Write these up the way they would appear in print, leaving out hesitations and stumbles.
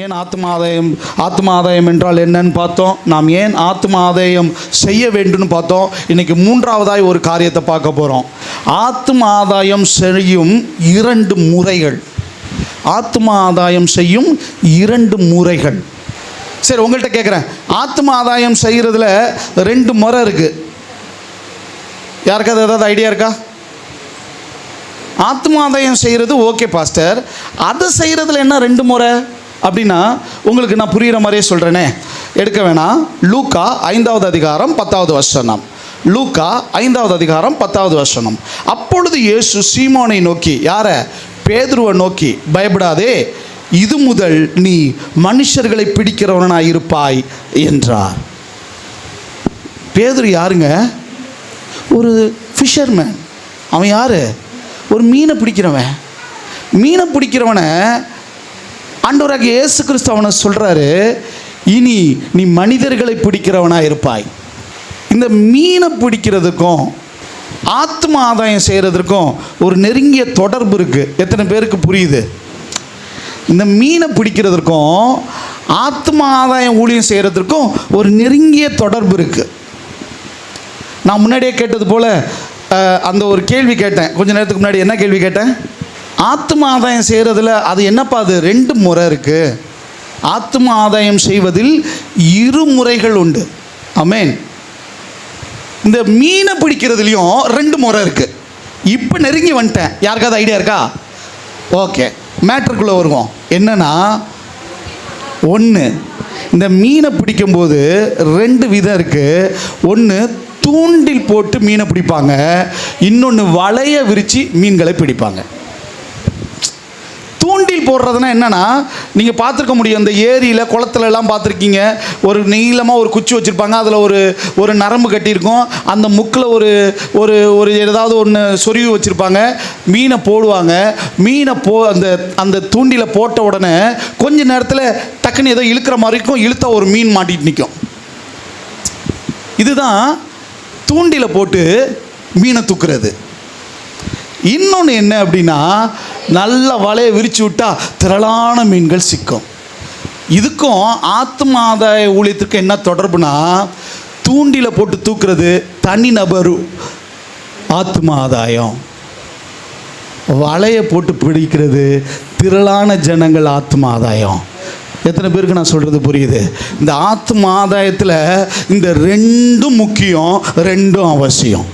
ஏன் ஆத்ம ஆதாயம் என்றால் என்னன்னு பார்த்தோம். நாம் ஏன் ஆத்ம ஆதாயம் செய்ய வேண்டும்னு பார்த்தோம். இன்றைக்கி மூன்றாவதாய் ஒரு காரியத்தை பார்க்க போகிறோம். ஆத்ம ஆதாயம் செய்யும் 2 முறைகள். ஆத்ம ஆதாயம் செய்யும் 2 முறைகள். சரி, உங்கள்கிட்ட கேட்குறேன், ஆத்ம ஆதாயம் செய்கிறதுல 2 முறை இருக்குது. யாருக்காவது ஏதாவது ஐடியா இருக்கா? ஆத்ம ஆதாயம் செய்கிறது ஓகே பாஸ்டர், அதை செய்கிறதுல என்ன 2 முறை அப்படின்னா உங்களுக்கு நான் புரிகிற மாதிரியே சொல்கிறேனே, எடுக்க வேணாம். லூக்கா 5வது அதிகாரம் 10வது வசனம். லூக்கா 5வது அதிகாரம் 10வது வசனம். அப்பொழுது இயேசு சீமோனை நோக்கி, யாரை? பேதுருவை நோக்கி, பயப்படாதே, இது முதல் நீ மனுஷர்களை பிடிக்கிறவனாய் இருப்பாய் என்றார். பேதுரு யாருங்க? ஒரு ஃபிஷர்மேன். அவன் யார்? ஒரு மீனை பிடிக்கிறவன். மீனை பிடிக்கிறவனை ஆண்டவராகிய இயேசு கிறிஸ்து அவனை சொல்கிறாரு, இனி நீ மனிதர்களை பிடிக்கிறவனாக இருப்பாய். இந்த மீனை பிடிக்கிறதுக்கும் ஆத்ம ஆதாயம் செய்கிறதுக்கும் ஒரு நெருங்கிய தொடர்பு இருக்குது. எத்தனை பேருக்கு புரியுது? இந்த மீனை பிடிக்கிறதுக்கும் ஆத்ம ஆதாயம் ஊழியம் செய்கிறதுக்கும் ஒரு நெருங்கிய தொடர்பு இருக்குது. நான் முன்னாடியே கேட்டது போல் அந்த ஒரு கேள்வி கேட்டேன் கொஞ்ச நேரத்துக்கு முன்னாடி. என்ன கேள்வி கேட்டேன்? ஆத்ம ஆதாயம் செய்கிறதுல அது என்னப்பா, அது 2 முறை இருக்குது. ஆத்ம ஆதாயம் செய்வதில் 2 முறைகள் உண்டு. ஆமென். இந்த மீனை பிடிக்கிறதுலையும் 2 முறை இருக்குது. இப்போ நெருங்கி வந்துட்டேன். யாருக்காவது ஐடியா இருக்கா? ஓகே, மேட்ருக்குள்ளே வருவோம். என்னன்னா, 1, இந்த மீனை பிடிக்கும்போது 2 விதம் இருக்குது. ஒன்று தூண்டில் போட்டு மீனை பிடிப்பாங்க, இன்னொன்று வலையை விரித்து மீன்களை பிடிப்பாங்க. தூண்டில் போடுறதுனா என்னென்னா, நீங்கள் பார்த்துருக்க முடியும், இந்த ஏரியில் குளத்துலலாம் பார்த்துருக்கீங்க, ஒரு நீளமாக ஒரு குச்சி வச்சுருப்பாங்க, அதில் ஒரு நரம்பு கட்டியிருக்கும், அந்த முக்கில் ஒரு ஏதாவது ஒன்று சொருவி வச்சுருப்பாங்க, மீனை போடுவாங்க. மீனை அந்த தூண்டில் போட்ட உடனே கொஞ்ச நேரத்தில் டக்குன்னு ஏதோ இழுக்கிற மாதிரி இருக்கும், இழுத்தா ஒரு மீன் மாட்டிட்டு நிற்கும். இதுதான் தூண்டில போட்டு மீனை தூக்குறது. இன்னொன்று என்ன அப்படின்னா, நல்ல வலையை விரித்து விட்டால் திரளான மீன்கள் சிக்கும். இதுக்கும் ஆத்ம ஆதாய ஊழியத்துக்கு என்ன தொடர்புனா, தூண்டில போட்டு தூக்குறது தனிநபர் ஆத்ம ஆதாயம், வலையை போட்டு பிடிக்கிறது திரளான ஜனங்கள் ஆத்ம ஆதாயம். எத்தனை பேருக்கு நான் சொல்கிறது புரியுது? இந்த ஆத்ம ஆதாயத்தில் இந்த 2 முக்கியம், 2 அவசியம்.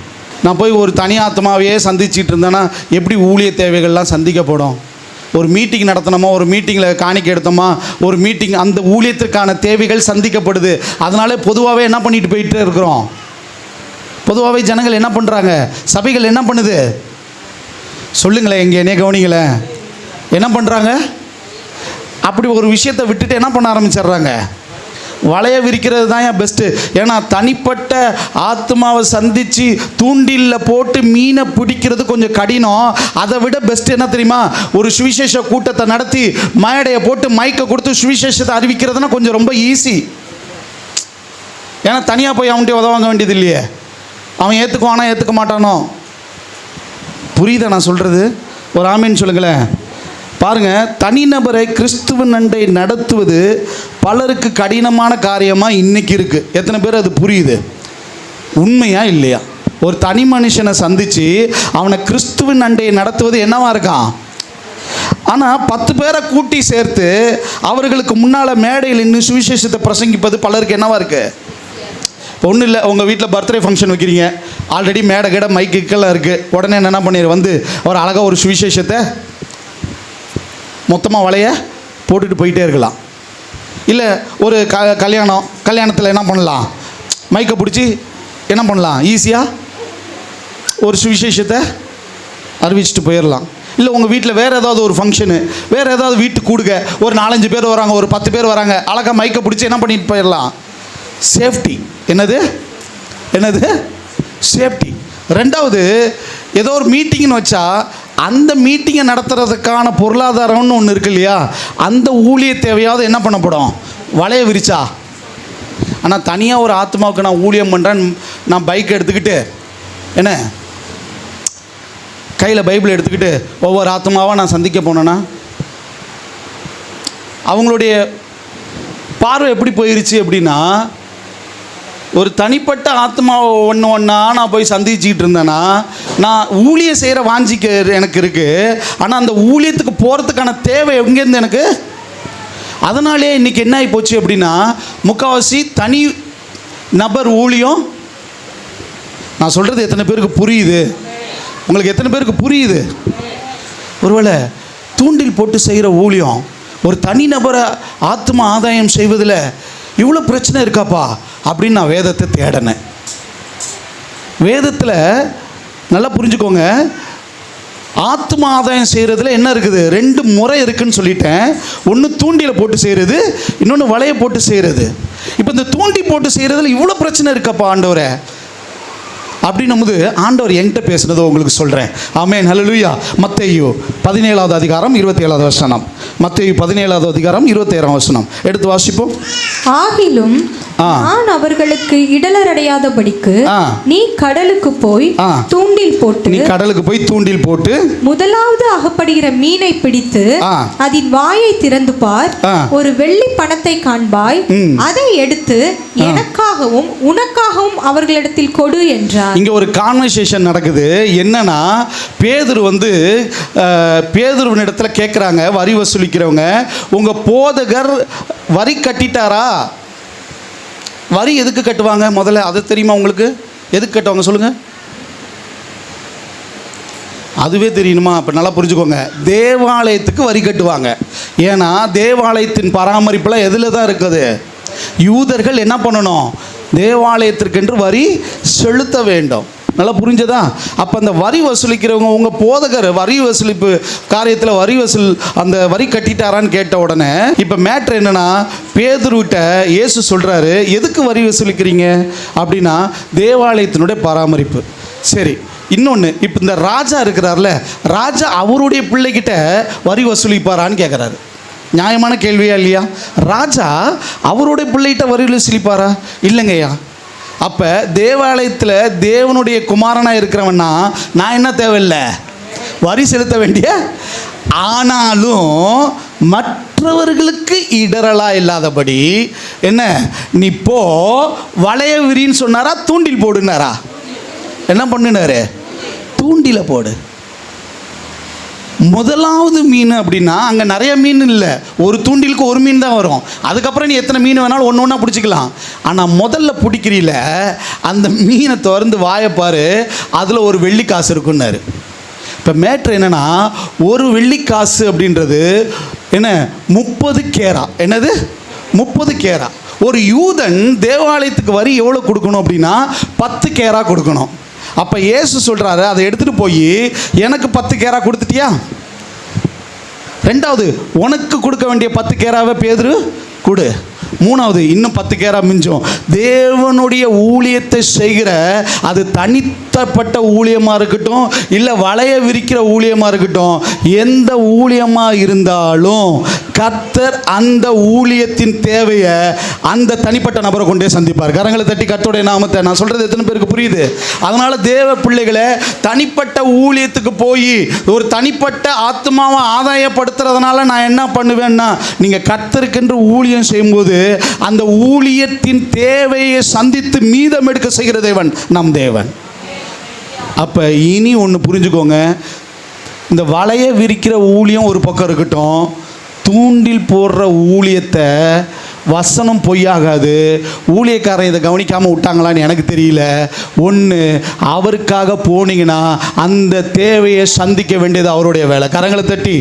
நான் போய் ஒரு தனி ஆத்மாவையே சந்திச்சிட்டு இருந்தேன்னா எப்படி ஊழிய தேவைகள்லாம் சந்திக்கப்படும்? ஒரு மீட்டிங் நடத்தினோமா, ஒரு மீட்டிங்கில் காணிக்கை எடுத்தோமா, ஒரு மீட்டிங், அந்த ஊழியத்திற்கான தேவைகள் சந்திக்கப்படுது. அதனால பொதுவாகவே என்ன பண்ணிட்டு போயிட்டே இருக்கிறோம்? பொதுவாகவே ஜனங்கள் என்ன பண்ணுறாங்க? சபைகள் என்ன பண்ணுது? சொல்லுங்களேன், எங்கே என்னைய கவனிங்களேன். என்ன பண்ணுறாங்க? அப்படி ஒரு விஷயத்தை விட்டுட்டு என்ன பண்ண ஆரம்பிச்சிடுறாங்க? வலையை விரிக்கிறது தான் ஏன் பெஸ்ட்டு. ஏன்னா தனிப்பட்ட ஆத்மாவை சந்தித்து தூண்டிலில் போட்டு மீனை பிடிக்கிறது கொஞ்சம் கடினம். அதை விட பெஸ்ட் என்ன தெரியுமா? ஒரு சுவிசேஷ கூட்டத்தை நடத்தி மேடையை போட்டு மைக்கை கொடுத்து சுவிசேஷத்தை அறிவிக்கிறதுனா கொஞ்சம் ரொம்ப ஈஸி. ஏன்னா தனியாக போய் அவன்கிட்ட உதவாங்க வேண்டியது இல்லையே. அவன் ஏற்றுக்குவானா ஏற்றுக்க மாட்டானோ? புரியுதா நான் சொல்கிறது? ஒரு ஆமீன் சொல்லுங்களேன். பாருங்கள், தனிநபரை கிறிஸ்துவ நண்டை நடத்துவது பலருக்கு கடினமான காரியமாக இன்றைக்கி இருக்குது. எத்தனை பேர் அது புரியுது? உண்மையா இல்லையா? ஒரு தனி மனுஷனை சந்தித்து அவனை கிறிஸ்துவ நண்டையை நடத்துவது என்னவா இருக்கான்? ஆனால் 10 பேரை கூட்டி சேர்த்து அவர்களுக்கு முன்னால் மேடையில் நின்று சுவிசேஷத்தை பிரசங்கிப்பது பலருக்கு என்னவா இருக்குது? ஒன்றும் இல்லை, உங்கள் வீட்டில் பர்த்டே ஃபங்க்ஷன் வைக்கிறீங்க, ஆல்ரெடி மேடை கேட மைக்கெல்லாம் இருக்குது. உடனே என்ன பண்ணிடு வந்து ஒரு அழகாக ஒரு சுவிசேஷத்தை மொத்தமாக வலையை போட்டுட்டு போயிட்டே இருக்கலாம். இல்லை ஒரு கல்யாணத்தில் என்ன பண்ணலாம்? மைக்கை பிடிச்சி என்ன பண்ணலாம்? ஈஸியாக ஒரு சுவிசேஷத்தை அறிவிச்சிட்டு போயிடலாம். இல்லை உங்கள் வீட்டில் வேறு ஏதாவது ஒரு ஃபங்க்ஷனு, வேறு ஏதாவது வீட்டுக்கு கூடுங்க, ஒரு 4-5 பேர் வராங்க, ஒரு 10 பேர் வராங்க, அழகாக மைக்கை பிடிச்சி என்ன பண்ணிட்டு போயிடலாம்? சேஃப்டி. என்னது சேஃப்டி. 2வது, ஏதோ ஒரு மீட்டிங்னு வச்சா அந்த மீட்டிங்கை நடத்துறதுக்கான பொருளாதாரம்னு ஒன்று இருக்கு இல்லையா? அந்த ஊழிய தேவையாவது என்ன பண்ணப்படும்? வலையை விரிச்சா. ஆனால் தனியாக ஒரு ஆத்மாவுக்கு நான் ஊழியம் பண்ணுறேன், நான் பைக் எடுத்துக்கிட்டு என்ன கையில் பைபிள் எடுத்துக்கிட்டு ஒவ்வொரு ஆத்மாவாக நான் சந்திக்க போனேன்னா அவங்களுடைய பார்வை எப்படி போயிருச்சு அப்படின்னா, ஒரு தனிப்பட்ட ஆத்மாவை ஒன்றா நான் போய் சந்திச்சுக்கிட்டு இருந்தேன்னா, நான் ஊழியம் செய்கிற வாஞ்சிக்கு எனக்கு இருக்குது. ஆனால் அந்த ஊழியத்துக்கு போகிறதுக்கான தேவை எங்கேருந்து எனக்கு? அதனாலே இன்றைக்கி என்ன ஆகி போச்சு அப்படின்னா, முக்கால்வாசி தனி நபர் ஊழியம். நான் சொல்கிறது எத்தனை பேருக்கு புரியுது? உங்களுக்கு எத்தனை பேருக்கு புரியுது? ஒருவேளை தூண்டில் போட்டு செய்கிற ஊழியம், ஒரு தனிநபரை ஆத்ம ஆதாயம் செய்வதில் இவ்வளோ பிரச்சனை இருக்காப்பா அப்படின்னு நான் வேதத்தை தேடினேன். வேதத்தில் நல்லா புரிஞ்சுக்கோங்க, ஆத்ம ஆதாயம் செய்கிறதுல என்ன இருக்குது? 2 முறை இருக்குதுன்னு சொல்லிட்டேன். ஒன்று தூண்டியில் போட்டு செய்கிறது, இன்னொன்று வலையை போட்டு செய்கிறது. இப்போ இந்த தூண்டி போட்டு செய்கிறதுல இவ்வளோ பிரச்சனை இருக்காப்பா ஆண்டவரே அப்படின்னும் போது ஆண்டவர் என்கிட்ட பேசுனதை உங்களுக்கு சொல்கிறேன். ஆமென், ஹல்லேலூயா. மத்தேயு 17வது அதிகாரம் 27வது வசனம். மத்தேயு 17வது அதிகாரம் 27ஆம் வசனம் எடுத்து வாசிப்போம். ஆகிலும் நான் அவர்களுக்கு இடலரடையாதபடிக்கு நீ கடலுக்கு போய் தூண்டில் போட்டு முதலாவது அகப்படுகிற மீனை பிடித்து அதன் வாயை திறந்து பார். ஒரு வெள்ளி பணத்தை காண்பாய். அதை எடுத்து எனக்காகவும் உனக்காகவும் அவர்களிடத்தில் கொடு என்றார். இங்க ஒரு கான்வர்சேஷன் நடக்குது. என்னன்னா, பேதுருவின் இடத்துல கேட்குறாங்க வரி வசூலிக்கிறவங்க, உங்க போதகர் வரி கட்டிட்டாரா? வரி எதுக்கு கட்டுவாங்க? முதல்ல அது தெரியுமா உங்களுக்கு? எதுக்கு கட்டுவாங்க சொல்லுங்க. அதுவே தெரியணுமா? இப்போ நல்லா புரிஞ்சுக்கோங்க. தேவாலயத்துக்கு வரி கட்டுவாங்க. ஏன்னா தேவாலயத்தின் பராமரிப்புலாம் எதில் தான் இருக்குது? யூதர்கள் என்ன பண்ணணும்? தேவாலயத்திற்கென்று வரி செலுத்த வேண்டும். நல்லா புரிஞ்சதா? அப்போ அந்த வரி வசூலிக்கிறவங்க, உங்கள் போதகர் வரி வசூலிப்பு காரியத்தில் அந்த வரி கட்டிட்டாரான்னு கேட்ட உடனே இப்போ மேட்ரு என்னென்னா, பேதுருவிட்ட இயேசு சொல்கிறாரு, எதுக்கு வரி வசூலிக்கிறீங்க அப்படின்னா தேவாலயத்தினுடைய பராமரிப்பு. சரி, இன்னொன்று, இப்போ இந்த ராஜா இருக்கிறார்ல, ராஜா அவருடைய பிள்ளைகிட்ட வரி வசூலிப்பாரான்னு கேட்குறாரு. நியாயமான கேள்வியா இல்லையா? ராஜா அவருடைய பிள்ளைகிட்ட வரி வசூலிப்பாரா? இல்லைங்கய்யா. அப்போ தேவாலயத்தில் தேவனுடைய குமாரனாக இருக்கிறவன்னா நான் என்ன தேவையில்லை? வரி செலுத்த வேண்டிய. ஆனாலும் மற்றவர்களுக்கு இடரலா இல்லாதபடி என்ன, நீ போ வளைய விரின்னு சொன்னாரா, தூண்டில் போடுனாரா? என்ன பண்ணினாரு? தூண்டில போடு. முதலாவது மீன் அப்படின்னா அங்கே நிறைய மீன் இல்லை, ஒரு தூண்டிலுக்கு ஒரு மீன் தான் வரும். அதுக்கப்புறம் நீ எத்தனை மீன் வேணாலும் ஒன்று ஒன்றா பிடிச்சிக்கலாம். ஆனால் முதல்ல பிடிக்கிறீல, அந்த மீனை திறந்து வாயப்பாரு, அதில் ஒரு வெள்ளிக்காசு இருக்குன்னாரு. இப்போ மேட்ரு என்னென்னா, ஒரு வெள்ளிக்காசு அப்படின்றது என்ன? 30 கேரா. என்னது? 30 கேரா. ஒரு யூதன் தேவாலயத்துக்கு வரி எவ்வளோ கொடுக்கணும் அப்படின்னா 10 கேரா கொடுக்கணும். அப்போ இயேசு சொல்கிறாரு, அதை எடுத்துகிட்டு போய் எனக்கு 10 கேரா கொடுத்துட்டியா? ரெண்டாவது, உனக்கு கொடுக்க வேண்டிய 10 கேராவை பேதுரு கொடு. மூணாவது, இன்னும் 10 கேரா மிஞ்சும். தேவனுடைய ஊழியத்தை செய்கிற, அது தனித்தப்பட்ட ஊழியமாக இருக்கட்டும், இல்லை வளைய விரிக்கிற ஊழியமாக இருக்கட்டும், எந்த ஊழியமாக இருந்தாலும் கர்த்தர் அந்த ஊழியத்தின் தேவையை அந்த தனிப்பட்ட நபரை கொண்டே சந்திப்பார். கரங்களை தட்டி கர்த்தருடைய நாமத்தை. நான் சொல்கிறது எத்தனை பேருக்கு புரியுது? அதனால் தேவ பிள்ளைகளை தனிப்பட்ட ஊழியத்துக்கு போய் ஒரு தனிப்பட்ட ஆத்மாவை ஆதாயப்படுத்துறதுனால நான் என்ன பண்ணுவேன்னா, நீங்கள் கர்த்தருக்கென்று ஊழியம் செய்யும்போது அந்த ஊழியத்தின் தேவையை சந்தித்து மீதம் எடுக்க செய்கிற தேவன் நம் தேவன். அப்போ இனி ஒன்று புரிஞ்சுக்கோங்க, இந்த வலையை விரிக்கிற ஊழியம் ஒரு பக்கம் இருக்கட்டும், தூண்டில் போடுற ஊழியத்தை, வசனம் பொய்யாகாது. ஊழியக்காரன் இதை கவனிக்காமல் விட்டாங்களான்னு எனக்கு தெரியல. ஒன்று, அவருக்காக போனீங்கன்னா அந்த தேவையை சந்திக்க வேண்டியது அவருடைய வேலை. கரங்களை தட்டி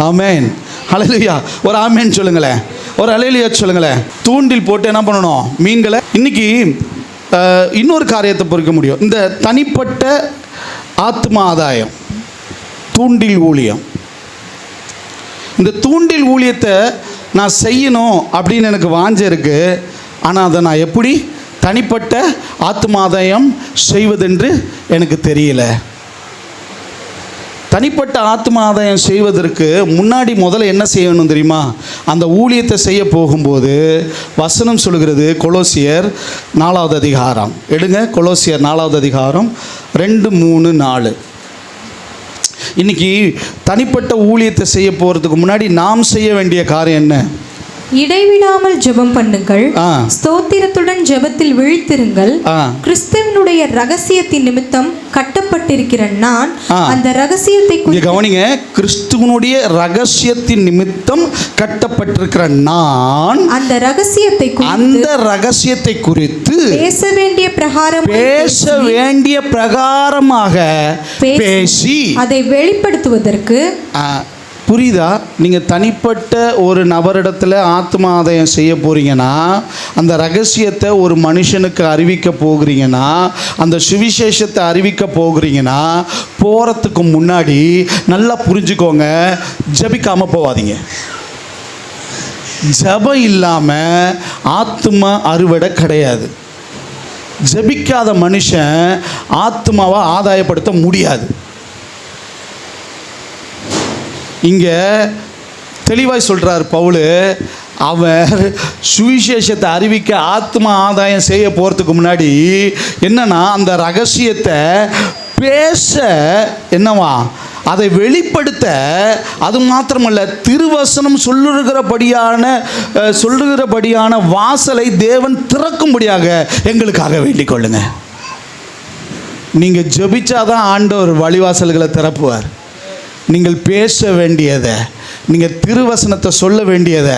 ஆமென், ஹல்லேலூயா. ஒரு ஆமென் சொல்லுங்களேன், ஒரு ஹல்லேலூயா சொல்லுங்களேன். தூண்டில் போட்டு என்ன பண்ணணும்? மீன்களை. இன்றைக்கி இன்னொரு காரியத்தை பொறுக்க முடியும். இந்த தனிப்பட்ட ஆத்ம ஆதாயம், தூண்டில் ஊழியம். இந்த தூண்டில் ஊழியத்தை நான் செய்யணும் அப்படின்னு எனக்கு வாஞ்சை இருக்குது. ஆனால் அதை நான் எப்படி தனிப்பட்ட ஆத்ம ஆதாயம் செய்வதென்று எனக்கு தெரியல. தனிப்பட்ட ஆத்ம ஆதாயம் செய்வதற்கு முன்னாடி முதல்ல என்ன செய்யணும் தெரியுமா? அந்த ஊழியத்தை செய்ய போகும்போது வசனம் சொல்கிறது, கொலோசியர் 4வது அதிகாரம் எடுங்க. கொலோசியர் 4வது அதிகாரம் 2, 3, 4. இன்றைக்கி தனிப்பட்ட ஊழியத்தை செய்ய போகிறதுக்கு முன்னாடி நாம் செய்ய வேண்டிய காரியம் என்ன? இடைவிடாமல் ஜெபம் பண்ணுங்கள், ஸ்தோத்திரத்துடன் ஜெபத்தில் விழித்திருங்கள். கிறிஸ்துவனுடைய ரகசியத்தின் நிமித்தம் கட்டப்பட்டிருக்கிற நான் அந்த ரகசியத்தை கவனிங்க. கிறிஸ்துவனுடைய ரகசியத்தின் நிமித்தம் கட்டப்பட்டிருக்கிற நான் அந்த ரகசியத்தை குறித்து பேச வேண்டிய பிரகாரமாக பேசி அதை வெளிப்படுத்துவதற்கு. புரியுதா? நீங்கள் தனிப்பட்ட ஒரு நபரிடத்தில் ஆத்ம ஆதாயம் செய்ய போகிறீங்கன்னா, அந்த ரகசியத்தை ஒரு மனுஷனுக்கு அறிவிக்க போகிறீங்கன்னா, அந்த சுவிசேஷத்தை அறிவிக்க போகிறீங்கன்னா, போகிறதுக்கு முன்னாடி நல்லா புரிஞ்சுக்கோங்க, ஜபிக்காமல் போகாதீங்க. ஜபம் இல்லாமல் ஆத்ம அறுவடை கிடையாது. ஜபிக்காத மனுஷன் ஆத்மாவை ஆதாயப்படுத்த முடியாது. இங்கே தெளிவாய் சொல்கிறார் பவுல், அவர் சுவிசேஷத்தை அறிவிக்க ஆத்ம ஆதாயம் செய்ய போகிறதுக்கு முன்னாடி என்னன்னா, அந்த ரகசியத்தை பேச என்னவா அதை வெளிப்படுத்த, அது மாத்திரமல்ல திருவசனம் சொல்லுகிறபடியான வாசலை தேவன் திறக்கும்படியாக எங்களுக்காக வேண்டிக் கொள்ளுங்க. நீங்கள் ஜெபிச்சாதான் ஆண்டவர் வழிவாசல்களை திறப்புவார். நீங்கள் பேச வேண்டியதை, நீங்கள் திருவசனத்தை சொல்ல வேண்டியதை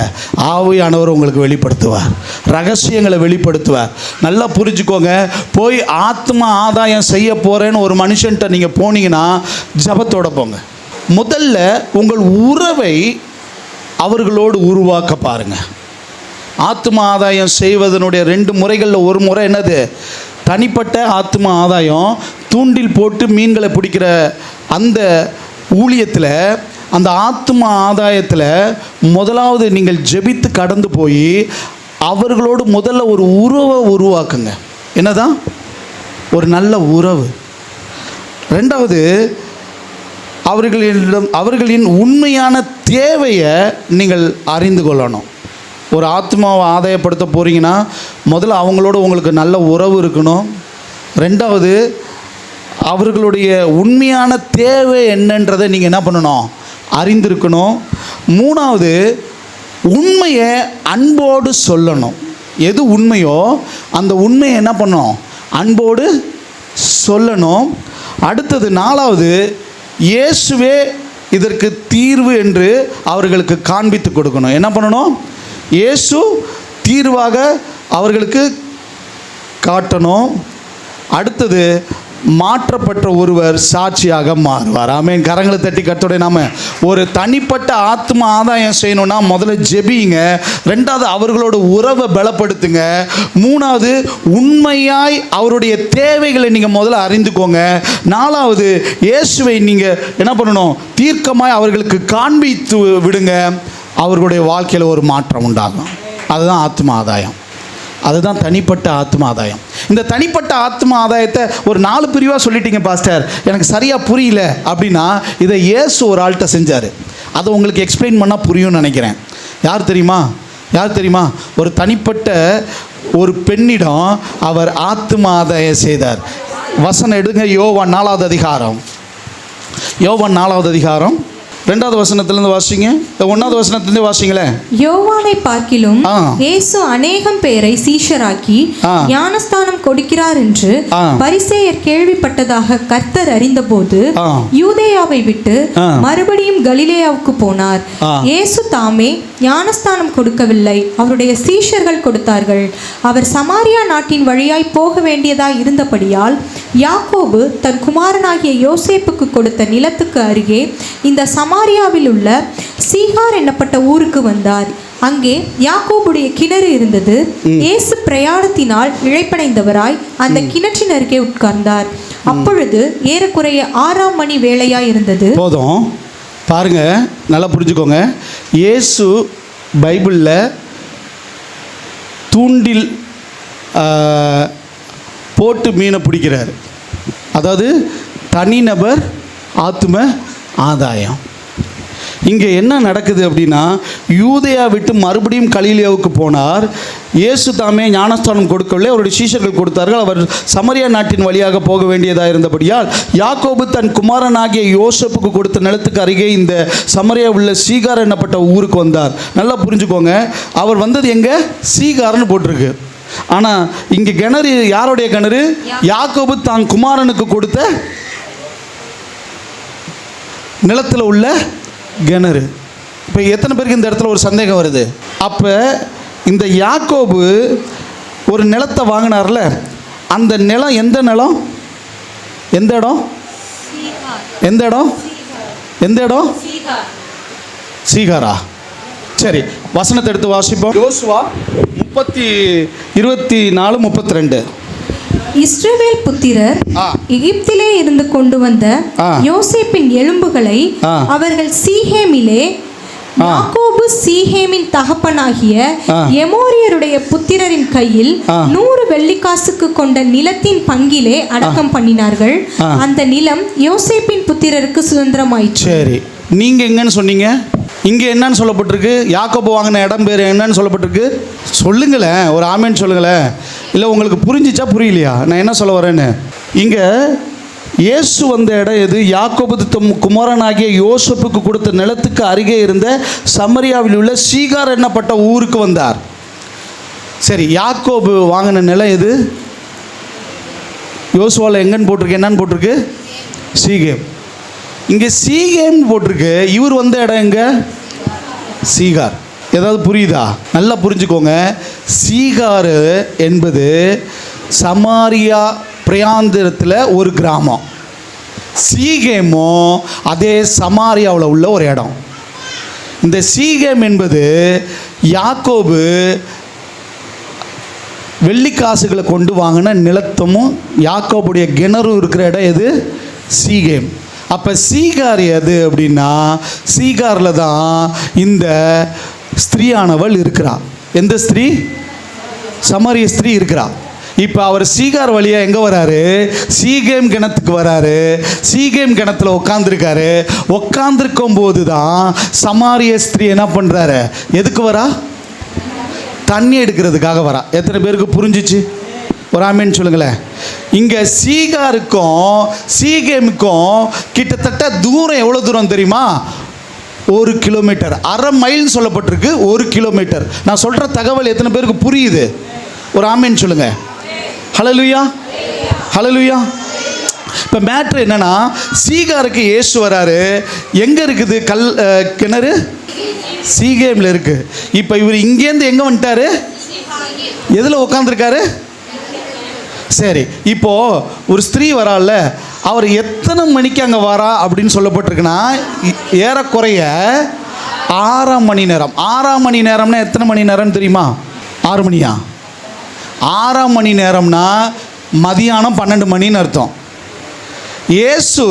ஆவியானவர் உங்களுக்கு வெளிப்படுத்துவார், ரகசியங்களை வெளிப்படுத்துவார். நல்லா புரிஞ்சுக்கோங்க. போய் ஆத்ம ஆதாயம் செய்ய போகிறேன்னு ஒரு மனுஷன்ட்ட நீங்கள் போனீங்கன்னா ஜபத்தோட போங்க. முதல்ல உங்கள் உறவை அவர்களோடு உருவாக்க பாருங்கள். ஆத்ம ஆதாயம் செய்வதனுடைய 2 முறைகளில் ஒரு முறை என்னது? தனிப்பட்ட ஆத்ம ஆதாயம். தூண்டில் போட்டு மீன்களை பிடிக்கிற அந்த ஊழியத்தில், அந்த ஆத்ம ஆதாயத்தில் முதலாவது நீங்கள் ஜெபித்து கடந்து போய் அவர்களோடு முதல்ல ஒரு உறவை உருவாக்குங்க. என்னதான்? ஒரு நல்ல உறவு. 2வது, அவர்களின் உண்மையான தேவையை நீங்கள் அறிந்து கொள்ளணும். ஒரு ஆத்மாவை ஆதாயப்படுத்த போகிறீங்கன்னா முதல்ல அவங்களோட உங்களுக்கு நல்ல உறவு இருக்கணும். 2வது, அவர்களுடைய உண்மையான தேவை என்னன்றதை நீங்கள் என்ன பண்ணணும்? அறிந்திருக்கணும். 3வது, உண்மையை அன்போடு சொல்லணும். எது உண்மையோ அந்த உண்மையை என்ன பண்ணணும்? அன்போடு சொல்லணும். அடுத்தது 4வது, இயேசுவே இதற்கு தீர்வு என்று அவர்களுக்கு காண்பித்து கொடுக்கணும். என்ன பண்ணணும்? இயேசு தீர்வாக அவர்களுக்கு காட்டணும். அடுத்தது, மாற்றப்பட்ட ஒருவர் சாட்சியாக மாறுவார். ஆமென். கரங்களை தட்டி கர்த்தருடைய நாம. ஒரு தனிப்பட்ட ஆத்ம ஆதாயம் செய்யணும்னா முதல்ல ஜெபிங்க. 2வது, அவர்களோட உறவை பலப்படுத்துங்க. 3வது, உண்மையாய் அவருடைய தேவைகளை நீங்கள் முதல்ல அறிந்துக்கோங்க. 4வது, இயேசுவை நீங்கள் என்ன பண்ணணும்? தீர்க்கமாய் அவர்களுக்கு காண்பித்து விடுங்க. அவர்களுடைய வாழ்க்கையில் ஒரு மாற்றம் உண்டாகும். அதுதான் ஆத்ம ஆதாயம். அதுதான் தனிப்பட்ட ஆத்ம ஆதாயம். இந்த தனிப்பட்ட ஆத்ம ஆதாயத்தை ஒரு 4 பிரிவாக சொல்லிட்டீங்க பாஸ்டர், எனக்கு சரியாக புரியல அப்படின்னா, இதை இயேசு ஒரு ஆள்கிட்ட செஞ்சார். அதை உங்களுக்கு எக்ஸ்பிளைன் பண்ணால் புரியும்னு நினைக்கிறேன். யார் தெரியுமா? ஒரு தனிப்பட்ட ஒரு பெண்ணிடம் அவர் ஆத்ம ஆதாயம் செய்தார். வசனம் எடுங்க. யோவான் 4வது அதிகாரம். 2வது வசனத்திலிருந்து வாசிங்க. 1வது வசனத்திலிருந்து வாசிங்களேன். யோவானை பார்க்கிலும் இயேசு அநேகம் பேரை சீஷராக்கி ஞானஸ்தானம் கொடுக்கிறார் என்று பரிசேயர் கேள்விப்பட்டதாக கர்த்தர் அறிந்தபோது யூதேயாவை விட்டு மறுபடியும் கலிலேயாவுக்கு போனார். இயேசு தாமே ஞானஸ்தானம் கொடுக்கவில்லை, அவருடைய சீஷர்கள் கொடுத்தார்கள். அவர் சமாரியா நாட்டின் வழியாய் போக வேண்டியதாய் இருந்தபடியால் யாக்கோபு தன் குமாரனாகிய யோசேப்புக்கு கொடுத்த நிலத்துக்கு அருகே இந்த சமாரியாவில் உள்ள சீகார் என்னப்பட்ட ஊருக்கு வந்தார். அங்கே யாக்கோபுடைய கிணறு இருந்தது. இயேசு பிரயாணத்தினால் இழைப்படைந்தவராய் அந்த கிணற்றின் அருகே உட்கார்ந்தார். அப்பொழுது ஏறக்குறைய 6ஆம் மணி வேளையாய் இருந்தது. போதும் பாருங்க, நல்லா புரிஞ்சுக்கோங்க. இயேசு பைபிளில் தூண்டில் போட்டு மீனை பிடிக்கிறார். அதாவது தனிநபர் ஆத்ம ஆதாயம். இங்கே என்ன நடக்குது அப்படின்னா, யூதேயா விட்டு மறுபடியும் கலிலேயாவுக்கு போனார். இயேசு தாமே ஞானஸ்தானம் கொடுக்கவில்லை, அவருடைய சீஷர்கள் கொடுத்தார்கள். அவர் சமரியா நாட்டின் வழியாக போக வேண்டியதாக இருந்தபடியால் யாக்கோபு தன் குமாரனாகிய யோசேப்புக்கு கொடுத்த நிலத்துக்கு அருகே இந்த சமரியா உள்ள சீகார் என்னப்பட்ட ஊருக்கு வந்தார். நல்லா புரிஞ்சுக்கோங்க, அவர் வந்தது எங்கே? சீகார்னு போட்டிருக்கு. ஆனால் இங்கே கிணறு யாருடைய கிணறு? யாக்கோபு தான் குமாரனுக்கு கொடுத்த நிலத்தில் உள்ள கிணறு. இப்போ எத்தனை பேருக்கு இந்த இடத்துல ஒரு சந்தேகம் வருது? அப்போ இந்த யாக்கோபு ஒரு நிலத்தை வாங்கினார்ல, அந்த நிலம் எந்த நிலம்? எந்த இடம்? எந்த இடம்? எந்த இடம்? சீகாரா. சரி, வசனத்தை எடுத்து வாசிப்போம். யோசுவா 24:32. இஸ்ரவேல் புத்திரர் எகிப்திலே இருந்து கொண்டு வந்த யோசேப்பின் எலும்புகளை அவர்கள் சீகேமிலே, யாக்கோபு சீகேமின் தகப்பனாகிய எமோரியருடைய புத்திரரின் கையில் 100 வெள்ளிக்காசுக்கு கொண்ட நிலத்தின் பங்கிலே அடக்கம் பண்ணினார்கள். அந்த நிலம் யோசேப்பின் புத்திரருக்கு சுதந்திரமாயிற்று. சரி, நீங்க எங்கன்னு சொன்னீங்க? இங்க என்னன்னு சொல்லப்பட்டிருக்கு? யாக்கோபு வாங்கின இடம் பேர் என்னன்னு சொல்லப்பட்டிருக்கு? சொல்லுங்களேன், ஒரு ஆமேன்னு சொல்லுங்களேன். இல்லை உங்களுக்கு புரிஞ்சிச்சா புரியலையா நான் என்ன சொல்ல வரேன்னு? இங்க இயேசு வந்த இடம் எது? யாக்கோபு தம் குமாரனாகிய யோசேப்புக்கு கொடுத்த நிலத்துக்கு அருகே இருந்த சமரியாவில் உள்ள சீகார் என்னப்பட்ட ஊருக்கு வந்தார். சரி, யாக்கோபு வாங்கின நிலம் எது? யோசுவாவில் எங்கன்னு போட்டிருக்கு? என்னன்னு போட்டிருக்கு? சீகேம். இங்கே சீகேம் போட்டிருக்கு. இவர் வந்த இடம் எங்க? சீகார். ஏதாவது புரியுதா? நல்லா புரிஞ்சுக்கோங்க. சீகார் என்பது சமாரியா பிராந்திரத்தில் ஒரு கிராமம். சீகேமோ அதே சமாரியாவில் உள்ள ஒரு இடம். இந்த சீகேம் என்பது யாக்கோபு வெள்ளிக்காசுகளை கொண்டு வாங்கின நிலத்தமும் யாக்கோபுடைய கிணறு இருக்கிற இடம் எது? சீகேம். அப்போ சீகார் எது அப்படின்னா, சீகாரில் தான் இந்த ஸ்திரீயானவள் இருக்கிறாள். எந்த ஸ்திரீ? சமாரிய ஸ்திரீ இருக்கிறா. இப்போ அவர் சீகார் வழியாக எங்கே வராரு? சீகேம் கிணத்துக்கு வராரு. சீகேம் கிணத்துல உட்காந்துருக்காரு. உட்காந்துருக்கும் போது தான் சமாரிய ஸ்திரீ என்ன பண்ணுறாரு? எதுக்கு வரா? தண்ணி எடுக்கிறதுக்காக வரா. எத்தனை பேருக்கு புரிஞ்சிச்சு? ஒரு ஆமேன்னு சொல்லுங்களேன். இங்கே சீகாருக்கும் சீகேமுக்கும் கிட்டத்தட்ட தூரம் எவ்வளோ தூரம் தெரியுமா? 1 கிலோமீட்டர். அரை மைல்னு சொல்லப்பட்டிருக்கு. 1 கிலோமீட்டர். நான் சொல்கிற தகவல் எத்தனை பேருக்கு புரியுது? ஒரு ஆமேன்னு சொல்லுங்கள். ஹல்லேலூயா, ஹல்லேலூயா. இப்போ மேட்ரு என்னன்னா, சீகாருக்கு இயேசு வராரு. எங்கே இருக்குது கிணறு? சீகேமில் இருக்குது. இப்போ இவர் இங்கேருந்து எங்கே வந்துட்டாரு? எதில் உட்காந்துருக்காரு? சரி, இப்போ ஒரு ஸ்திரீ வரால, அவர் எத்தனை மணிக்கு அங்கே வரா அப்படின்னு சொல்லப்பட்டிருக்குன்னா, ஏறக்குறைய 6 மணி நேரம். 6 மணி நேரம்னா எத்தனை மணி நேரம்னு தெரியுமா? 6 மணியா? 6 மணி நேரம்னா மதியானம் 12 மணின்னு அர்த்தம். இயேசு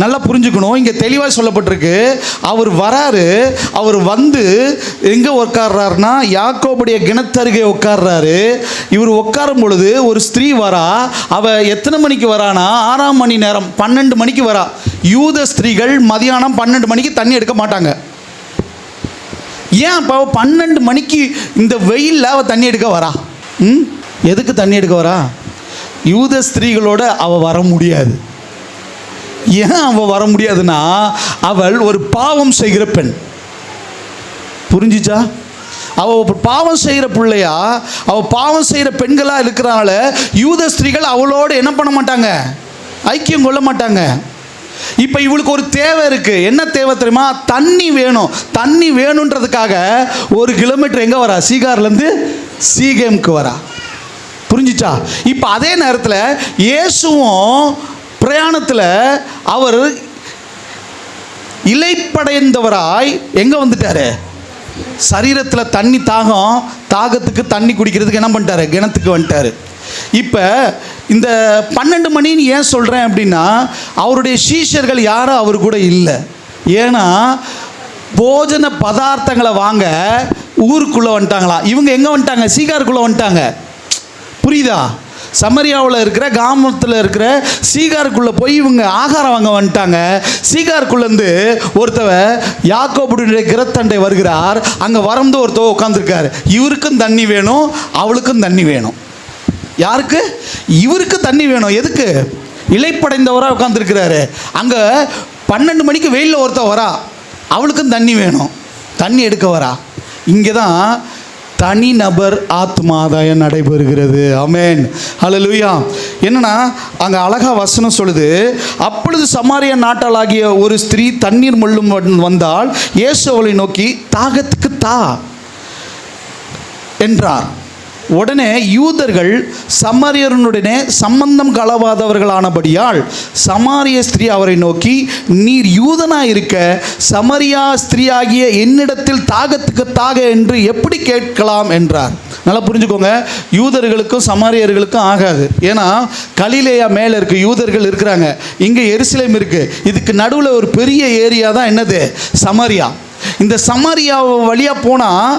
நல்லா புரிஞ்சுக்கணும். இங்கே தெளிவாக சொல்லப்பட்டிருக்கு. அவர் வராரு. அவர் வந்து எங்கே உட்கார்றாருன்னா, யாக்கோபுடைய கிணத்தருகே உட்கார்றாரு. இவர் உட்காரும் பொழுது ஒரு ஸ்திரீ வரா. அவள் எத்தனை மணிக்கு வரானா? 6 மணி நேரம், 12 மணிக்கு வரா. யூத ஸ்திரீகள் மதியானம் 12 மணிக்கு தண்ணி எடுக்க மாட்டாங்க. ஏன் அப்போ 12 மணிக்கு இந்த வெயிலில் அவள் தண்ணி எடுக்க வரா? எதுக்கு தண்ணி எடுக்க வரா? யூத ஸ்திரீகளோட அவள் வர முடியாது. ஏன் அவள் வர முடியாதுன்னா, அவள் ஒரு பாவம் செய்கிற பெண். புரிஞ்சிச்சா? அவள் பாவம் செய்கிற பிள்ளையா, அவள் பாவம் செய்கிற பெண்களாக இருக்கிறனால யூத ஸ்திரீகள் அவளோடு என்ன பண்ண மாட்டாங்க? ஐக்கியம் கொள்ள மாட்டாங்க. இப்போ இவளுக்கு ஒரு தேவை இருக்குது. என்ன தேவை தெரியுமா? தண்ணி வேணும். தண்ணி வேணுன்றதுக்காக 1 கிலோமீட்டர் எங்கே வரா? சீகார்லேருந்து சீகேமுக்கு வரா. புரிஞ்சிச்சா? இப்போ அதே நேரத்தில் இயேசுவும் பிரயாணத்தில் அவர் இளைப்படைந்தவராய் எங்கே வந்துட்டார்? சரீரத்தில் தண்ணி தாகத்துக்கு தண்ணி குடிக்கிறதுக்கு என்ன பண்ணிட்டாரு? கிணத்துக்கு வந்துட்டார். இப்போ இந்த 12 மணின்னு ஏன் சொல்கிறேன் அப்படின்னா, அவருடைய சீஷர்கள் யாரும் அவர் கூட இல்லை. ஏன்னா போஜன பதார்த்தங்களை வாங்க ஊருக்குள்ளே வந்துட்டாங்களா. இவங்க எங்கே வந்துட்டாங்க? சீகாருக்குள்ளே வந்துட்டாங்க. புரியுதா? சமரியாவில் இருக்கிற கிராமத்தில் இருக்கிற சீகாருக்குள்ளே போய் இவங்க ஆகாரம் வாங்க வந்துட்டாங்க. சீகாருக்குள்ளேருந்து ஒருத்தவ யாக்கோபுடைய கிரத்தண்டை வருகிறார். அங்கே வரந்து ஒருத்தவ உட்காந்துருக்காரு. இவருக்கும் தண்ணி வேணும், அவளுக்கும் தண்ணி வேணும். யாருக்கு? இவருக்கு தண்ணி வேணும். எதுக்கு? இலைப்படைந்தவராக உட்காந்துருக்கிறாரு. அங்கே 12 மணிக்கு வெயிலில் ஒருத்தர் வரா, அவளுக்கும் தண்ணி வேணும், தண்ணி எடுக்க வரா. இங்கே தான் தனிநபர் ஆத்மாதாயம் நடைபெறுகிறது. ஆமென், ஹல்லேலூயா. என்னன்னா அங்கே அழகா வசனம் சொல்லுது, அப்பொழுது சமாரியா நாட்டாளாகிய ஒரு ஸ்திரீ தண்ணீர் மொள்ளும் வந்தால் இயேசு அவளை நோக்கி தாகத்துக்கு தா என்றார். உடனே யூதர்கள் சமாரியருடனே சம்பந்தம் கலவாதவர்களானபடியால் சமாரிய ஸ்திரீ அவரை நோக்கி, நீர் யூதனாக இருக்க சமரியா ஸ்திரீயாகிய என்னிடத்தில் தாகத்துக்கு தாக என்று எப்படி கேட்கலாம் என்றார். நல்லா புரிஞ்சுக்கோங்க, யூதர்களுக்கும் சமாரியர்களுக்கும் ஆகாது. ஏன்னா கலிலேயா மேலே இருக்கு, யூதர்கள் இருக்கிறாங்க, இங்கே எருசலேம் இருக்கு. இதுக்கு நடுவில் ஒரு பெரிய ஏரியா தான் என்னது? சமாரியா. இந்த சமாரியா வழியாக போனால்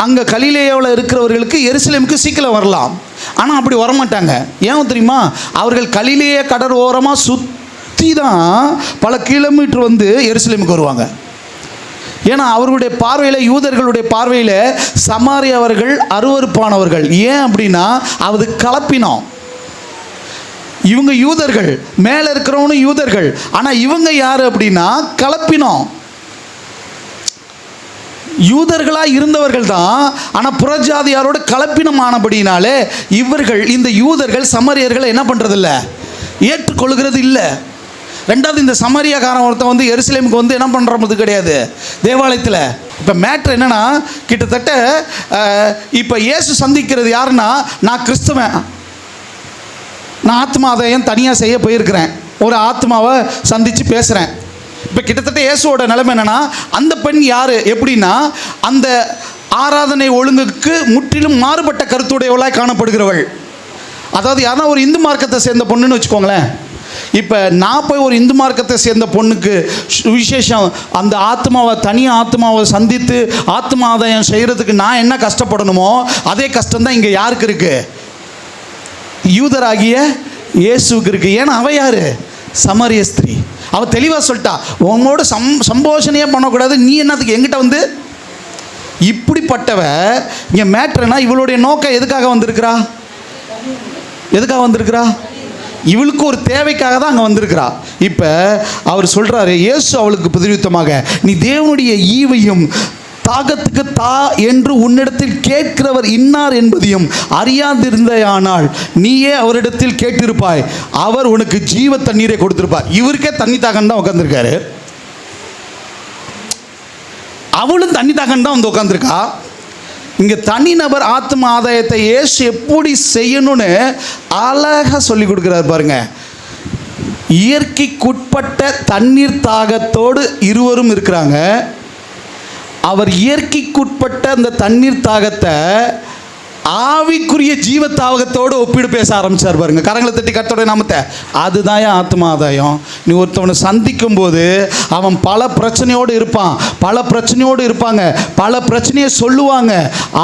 அங்கே கலிலேயாவில் இருக்கிறவர்களுக்கு எருசலேமுக்கு சீக்கிரம் வரலாம். ஆனால் அப்படி வரமாட்டாங்க. ஏன் தெரியுமா? அவர்கள் கலிலேய கடல் ஓரமாக சுற்றி தான் பல கிலோமீட்டர் வந்து எருசலேமுக்கு வருவாங்க. ஏன்னா அவர்களுடைய பார்வையில், யூதர்களுடைய பார்வையில் சமாரியவர்கள் அருவருப்பானவர்கள். ஏன் அப்படின்னா அது கலப்பினம். இவங்க யூதர்கள், மேலே இருக்கிறவனும் யூதர்கள், ஆனால் இவங்க யார் அப்படின்னா கலப்பினம். யூதர்களாக இருந்தவர்கள் தான், ஆனால் புறஜாதியாரோடு கலப்பினமானபடினாலே இவர்கள், இந்த யூதர்கள் சமரியர்களை என்ன பண்ணுறதில்ல, ஏற்றுக்கொள்கிறது இல்லை. ரெண்டாவது, இந்த சமரியாக்காரன் ஒருத்தன் வந்து எருசலேமுக்கு வந்து என்ன பண்ணுறது கிடையாது தேவாலயத்தில். இப்போ மேட்ரு என்னென்னா, கிட்டத்தட்ட இப்போ இயேசு சந்திக்கிறது யாருன்னா, நான் கிறிஸ்தவன், நான் ஆத்மாதாயம் தனியாக செய்ய போயிருக்கிறேன், ஒரு ஆத்மாவை சந்தித்து பேசுகிறேன். இப்போ கிட்டத்தட்ட இயேசுவோட நிலைமை என்னென்னா, அந்த பெண் யார் எப்படின்னா, அந்த ஆராதனை ஒழுங்குக்கு முற்றிலும் மாறுபட்ட கருத்துடையவளாய் காணப்படுகிறவள். அதாவது யாருன்னா ஒரு இந்து மார்க்கத்தை சேர்ந்த பொண்ணுன்னு வச்சுக்கோங்களேன். இப்போ நான் போய் ஒரு இந்து மார்க்கத்தை சேர்ந்த பொண்ணுக்கு விசேஷம், அந்த ஆத்மாவை, தனி ஆத்மாவை சந்தித்து ஆத்மா ஆதாயம் செய்கிறதுக்கு நான் என்ன கஷ்டப்படணுமோ அதே கஷ்டம்தான் இங்கே யாருக்கு இருக்குது? யூதராகிய இயேசுக்கு இருக்குது. ஏன்னா அவ யார்? சமாரிய ஸ்திரீ. அவள் தெளிவாக சொல்லிட்டா, உங்களோட சம்போஷனையே பண்ணக்கூடாது, நீ என்னத்துக்கு எங்கிட்ட வந்து? இப்படிப்பட்டவ இங்கே மேட்ருனா, இவளுடைய நோக்கம் எதுக்காக வந்திருக்கிறா? எதுக்காக வந்திருக்கிறா? இவளுக்கு ஒரு தேவைக்காக தான் அங்கே வந்திருக்கிறா. இப்போ அவர் சொல்கிறாரு, இயேசு அவளுக்கு பிரதியுத்தமாக, நீ தேவனுடைய ஈவையும் தாகத்துக்கு தா என்று உன்னிடத்தில் கேட்கிறவர் இன்னார் என்பதையும் அறியாதிருந்தானால் நீயே அவரிடத்தில் கேட்டிருப்பாய், அவர் உனக்கு ஜீவ தண்ணீரை கொடுத்திருப்பார். இவருக்கே தண்ணி தாகன் தான் உட்காந்துருக்காரு, அவளும் தண்ணி தாகன் தான் வந்து உட்காந்துருக்கா. இங்கே தனிநபர் ஆத்ம ஆதாயத்தை இயேசு எப்படி செய்யணும்னு அழகாக சொல்லி கொடுக்குறாரு பாருங்க. இயற்கைக்குட்பட்ட தண்ணீர் தாகத்தோடு இருவரும் இருக்கிறாங்க. அவர் இயற்கைக்குட்பட்ட அந்த தண்ணீர் தாகத்தை ஆவிக்குரிய ஜீவ தாகத்தோடு ஒப்பிடு பேச ஆரம்பிச்சார் பாருங்க. கரங்களை தட்டி கர்த்தரோட நாமத்தை. அதுதான் என் ஆத்ம ஆதாயம். நீ ஒருத்தவனை சந்திக்கும் போது அவன் பல பிரச்சனையோடு இருப்பான், பல பிரச்சனையோடு இருப்பாங்க, பல பிரச்சனையை சொல்லுவாங்க.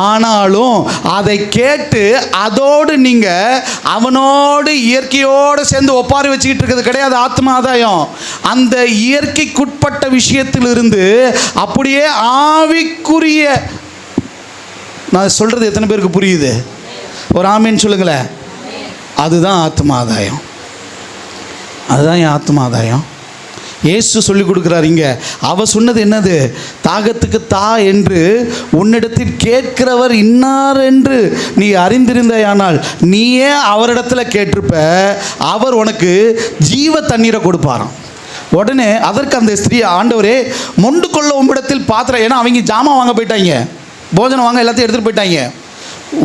ஆனாலும் அதை கேட்டு அதோடு நீங்கள் அவனோடு இயற்கையோடு சேர்ந்து ஒப்பாரி வச்சுக்கிட்டு இருக்கிறது கிடையாது ஆத்ம ஆதாயம். அந்த இயற்கைக்குட்பட்ட விஷயத்திலிருந்து அப்படியே ஆவிக்குரிய, நான் சொல்கிறது எத்தனை பேருக்கு புரியுது? ஒரு ஆமீன் சொல்லுங்களேன். அதுதான் ஆத்மாதாயம். அதுதான் என் ஆத்மாதாயம். இயேசு சொல்லி கொடுக்குறாரு இங்கே. அவ சொன்னது என்னது? தாகத்துக்கு தா என்று உன்னிடத்தில் கேட்கிறவர் இன்னார் என்று நீ அறிந்திருந்தாயானால் நீயே அவரிடத்தில் கேட்டிருப்ப, அவர் உனக்கு ஜீவ தண்ணீரை கொடுப்பாராம். உடனே அதற்கு அந்த ஸ்திரீ, ஆண்டவரே மொண்டு கொள்ள உம்மிடத்தில் பாத்திரம், ஏன்னா அவங்க ஜாமான் வாங்க போயிட்டாங்க, போஜனம் வாங்க எல்லாத்தையும் எடுத்துகிட்டு போயிட்டாங்க,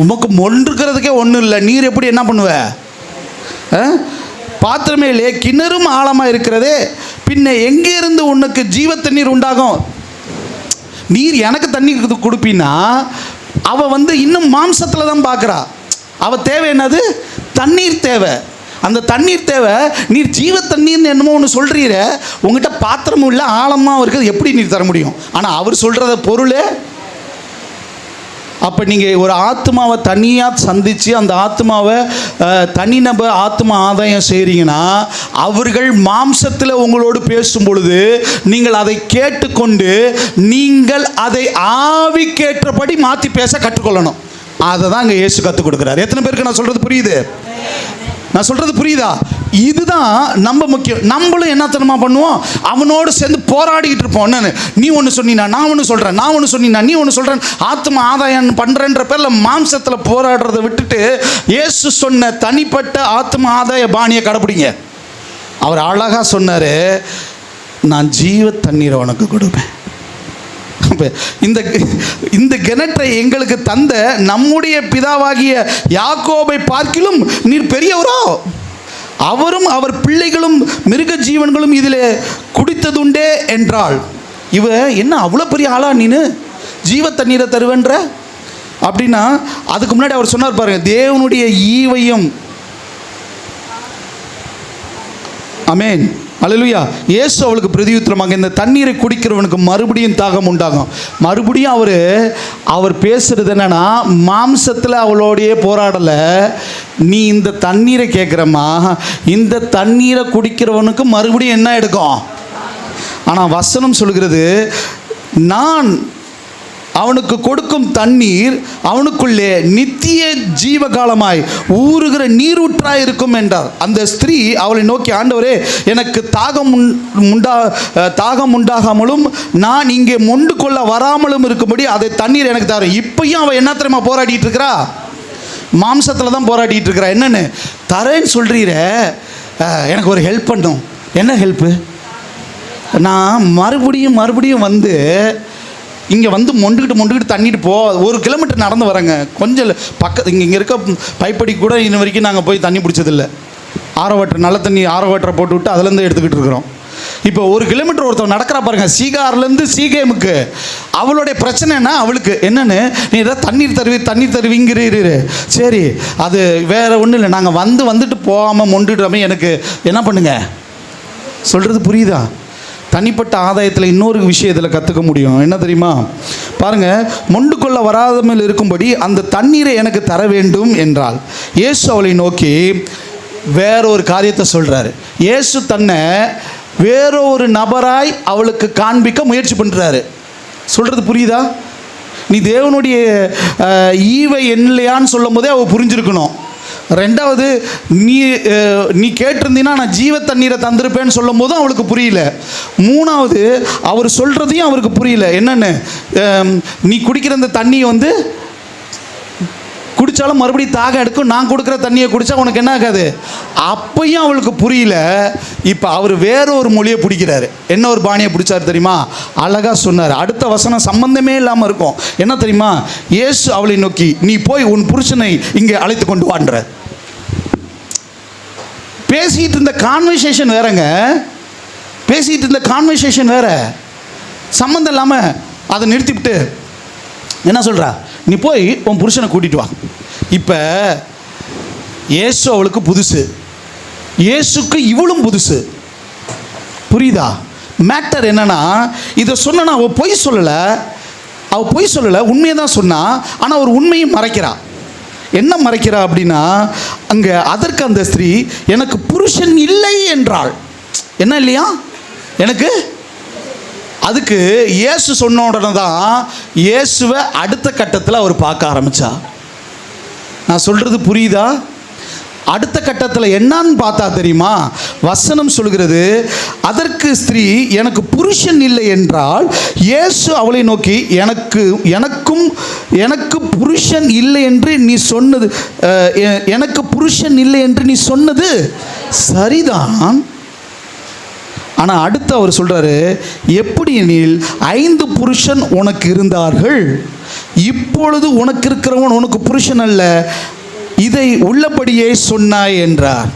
உமக்கு மொண்டுக்கிறதுக்கே ஒன்றும் இல்லை, நீர் எப்படி என்ன பண்ணுவ? பாத்திரமே இல்லையே, கிணறும் ஆழமாக இருக்கிறதே, பின்ன எங்கே இருந்து உனக்கு ஜீவ தண்ணீர் உண்டாகும்? நீர் எனக்கு தண்ணீர் கொடுப்பின்னா அவள் வந்து இன்னும் மாம்சத்தில் தான் பார்க்குறா. அவள் தேவை என்னது? தண்ணீர் தேவை. அந்த தண்ணீர் தேவை. நீர் ஜீவ தண்ணீர்னு என்னமோ ஒன்று சொல்கிறீர, உங்கள்கிட்ட பாத்திரமும் இல்லை, ஆழமாக இருக்குது, எப்படி நீர் தர முடியும்? ஆனால் அவர் சொல்கிறத பொருளே அப்போ நீங்கள் ஒரு ஆத்மாவை தனியாக சந்தித்து அந்த ஆத்மாவை தனிநபர் ஆத்மா ஆதாயம் செய்கிறீங்கன்னா அவர்கள் மாம்சத்தில் உங்களோடு பேசும் பொழுது நீங்கள் அதை கேட்டுக்கொண்டு நீங்கள் அதை ஆவிக்கேற்றபடி மாற்றி பேச கற்றுக்கொள்ளணும். அதை தான் இங்கே இயேசு கற்றுக் கொடுக்குறாரு. எத்தனை பேருக்கு நான் சொல்கிறது புரியுது? நான் சொல்கிறது புரியுதா? இதுதான் நம்ம முக்கியம். நம்மளும் என்னத்தனமா பண்ணுவோம், அவனோடு சேர்ந்து போராடிக்கிட்டு இருப்போம். என்னன்னு நீ ஒன்று சொன்னீனா நான் ஒன்று சொல்கிறேன், நான் ஒன்று சொன்னீனா நீ ஒன்று சொல்கிறேன், ஆத்மா ஆதாயம் பண்ணுறன்ற பேரில் மாம்சத்தில் போராடுறதை விட்டுட்டு இயேசு சொன்ன தனிப்பட்ட ஆத்மா ஆதாய பாணியை கடைப்பிடிங்க. அவர் அழகாக சொன்னார், நான் ஜீவ தண்ணீரை உனக்கு கொடுப்பேன். இந்த கிணற்றை எங்களுக்கு தந்த நம்முடைய பிதாவாகிய யாக்கோபை பார்க்கிலும் நீர் பெரியவரோ, அவரும் அவர் பிள்ளைகளும் மிருக ஜீவன்களும் இதில் குடித்ததுண்டே என்றாள். இவ என்ன அவ்வளோ பெரிய ஆளா நீனு ஜீவ தண்ணீரை தருவேன்ற அப்படின்னா, அதுக்கு முன்னாடி அவர் சொன்னார் பாருங்க, தேவனுடைய ஈவையும். ஆமென், அல்லேலூயா. இயேசு அவளுக்கு பிரதியுத்தரமாக, இந்த தண்ணீரை குடிக்கிறவனுக்கு மறுபடியும் தாகம் உண்டாகும். மறுபடியும் அவர் பேசுறது என்னன்னா, மாம்சத்தில் அவளோடையே போராடலை, நீ இந்த தண்ணீரை கேட்குறம்மா, இந்த தண்ணீரை குடிக்கிறவனுக்கு மறுபடியும் என்ன எடுக்கும். ஆனால் வசனம் சொல்கிறது, நான் அவனுக்கு கொடுக்கும் தண்ணீர் அவனுக்குள்ளே நித்திய ஜீவகாலமாய் ஊறுகிற நீரூற்றாய் இருக்கும் என்றார். அந்த ஸ்திரீ அவளை நோக்கி, ஆண்டவரே, எனக்கு தாகம் உண்டாகாமலும் நான் இங்கே மொண்டு கொள்ள வராமலும் இருக்கும்படி அதை தண்ணீர் எனக்கு தரும். இப்பயும் அவள் என்ன தெரியுமா போராடிட்டு இருக்கிறா? மாம்சத்தில் தான் போராடிட்டு இருக்கிறா. என்னன்னு தரேன்னு சொல்கிறீர, எனக்கு ஒரு ஹெல்ப் பண்ணும். என்ன ஹெல்ப்பு? நான் மறுபடியும் வந்து இங்கே வந்து மொண்டுக்கிட்டு தண்ணிட்டு 1 கிலோமீட்டர் நடந்து வரேங்க. கொஞ்சம் இங்கே இருக்க பைப்படி கூட இன்ன வரைக்கும் நாங்கள் போய் தண்ணி பிடிச்சதில்லை. ஆரோ நல்ல தண்ணி ஆரோ போட்டு விட்டு அதுலேருந்து எடுத்துக்கிட்டு இருக்கிறோம். இப்போ 1 கிலோமீட்டர் ஒருத்தர் நடக்கிறா பாருங்க, சீகார்லேருந்து சீகேமுக்கு. அவளுடைய பிரச்சனைனா, அவளுக்கு என்னென்னு, நீ ஏதாவது தண்ணீர் தருவீங்கிறீரு. சரி, அது வேறு ஒன்றும் இல்லை, நாங்கள் வந்துட்டு போகாமல் மொண்டுட்டு எனக்கு என்ன பண்ணுங்க சொல்கிறது புரியுதா? தனிப்பட்ட ஆதாயத்தில் இன்னொரு விஷயத்தில் கற்றுக்க முடியும். என்ன தெரியுமா? பாருங்கள், மொண்டு கொள்ள வராமல் இருக்கும்படி அந்த தண்ணீரை எனக்கு தர வேண்டும் என்றால், இயேசு அவளை நோக்கி வேறொரு காரியத்தை சொல்கிறாரு. இயேசு தன்னை வேறொரு நபராய் அவளுக்கு காண்பிக்க முயற்சி பண்ணுறாரு. சொல்கிறது புரியுதா? நீ தேவனுடைய ஈவை இல்லையான்னு சொல்லும் போதே அவள் புரிஞ்சிருக்கணும். ரெண்டாவது, நீ கேட்டிருந்தீன்னா நான் ஜீவ தண்ணீரை தந்திருப்பேன்னு சொல்லும் போதும் அவளுக்கு புரியல. மூணாவது, அவர் சொல்கிறதையும் அவருக்கு புரியல. என்னென்னு, நீ குடிக்கிற அந்த தண்ணியை குடித்தாலும் மறுபடியும் தாகம் எடுக்கும், நான் கொடுக்குற தண்ணியை குடித்தா உனக்கு என்ன ஆகாது. அப்பையும் அவளுக்கு புரியல. இப்போ அவர் வேற ஒரு மொழியை பிடிக்கிறாரு. என்ன ஒரு பாணியை பிடிச்சார் தெரியுமா? அழகாக சொன்னார். அடுத்த வசனம் சம்பந்தமே இல்லாமல் இருக்கும். என்ன தெரியுமா? இயேசு அவளை நோக்கி, நீ போய் உன் புருஷனை இங்கே அழைத்து கொண்டு வான்ற. பேசிகிட்டு இருந்த கான்வர்சேஷன் வேறங்க, பேசிகிட்டு இருந்த கான்வர்சேஷன் வேற, சம்மந்தம் இல்லாமல் அதை நிறுத்திவிட்டு என்ன சொல்கிறா, நீ போய் உன் புருஷனை கூட்டிகிட்டு வா. இப்போ இயேசு அவளுக்கு புதுசு, இயேசுக்கு இவளும் புதுசு. புரியுதா? மேட்டர் என்னன்னா, இதை சொன்னா அவள் பொய் சொல்லலை, உண்மையை தான் சொன்னா. ஆனால் ஒரு உண்மையும் மறைக்கிறா. என்ன மறைக்கிறா அப்படின்னா, அங்கே அதற்கு அந்த ஸ்திரீ, எனக்கு புருஷன் இல்லை என்றாள். என்ன இல்லையா எனக்கு? அதுக்கு இயேசு சொன்ன உடனே தான் இயேசுவை அடுத்த கட்டத்தில் அவர் பார்க்க ஆரம்பித்தா. நான் சொல்கிறது புரியுதா? அடுத்த கட்டத்தில் என்னன்னு பார்த்தா தெரியுமா? வசனம் சொல்கிறது, அதற்கு ஸ்திரீ, எனக்கு புருஷன் இல்லை என்றால், இயேசு அவளை நோக்கி, எனக்கு புருஷன் இல்லை என்று நீ சொன்னது, எனக்கு புருஷன் இல்லை என்று நீ சொன்னது சரிதான். ஆனால் அடுத்து அவர் சொல்கிறாரு, எப்படி எனில் 5 புருஷன் உனக்கு இருந்தார்கள், இப்பொழுது உனக்கு இருக்கிறவன் உனக்கு புருஷன் அல்ல, இதை உள்ளபடியே சொன்னாய் என்றார்.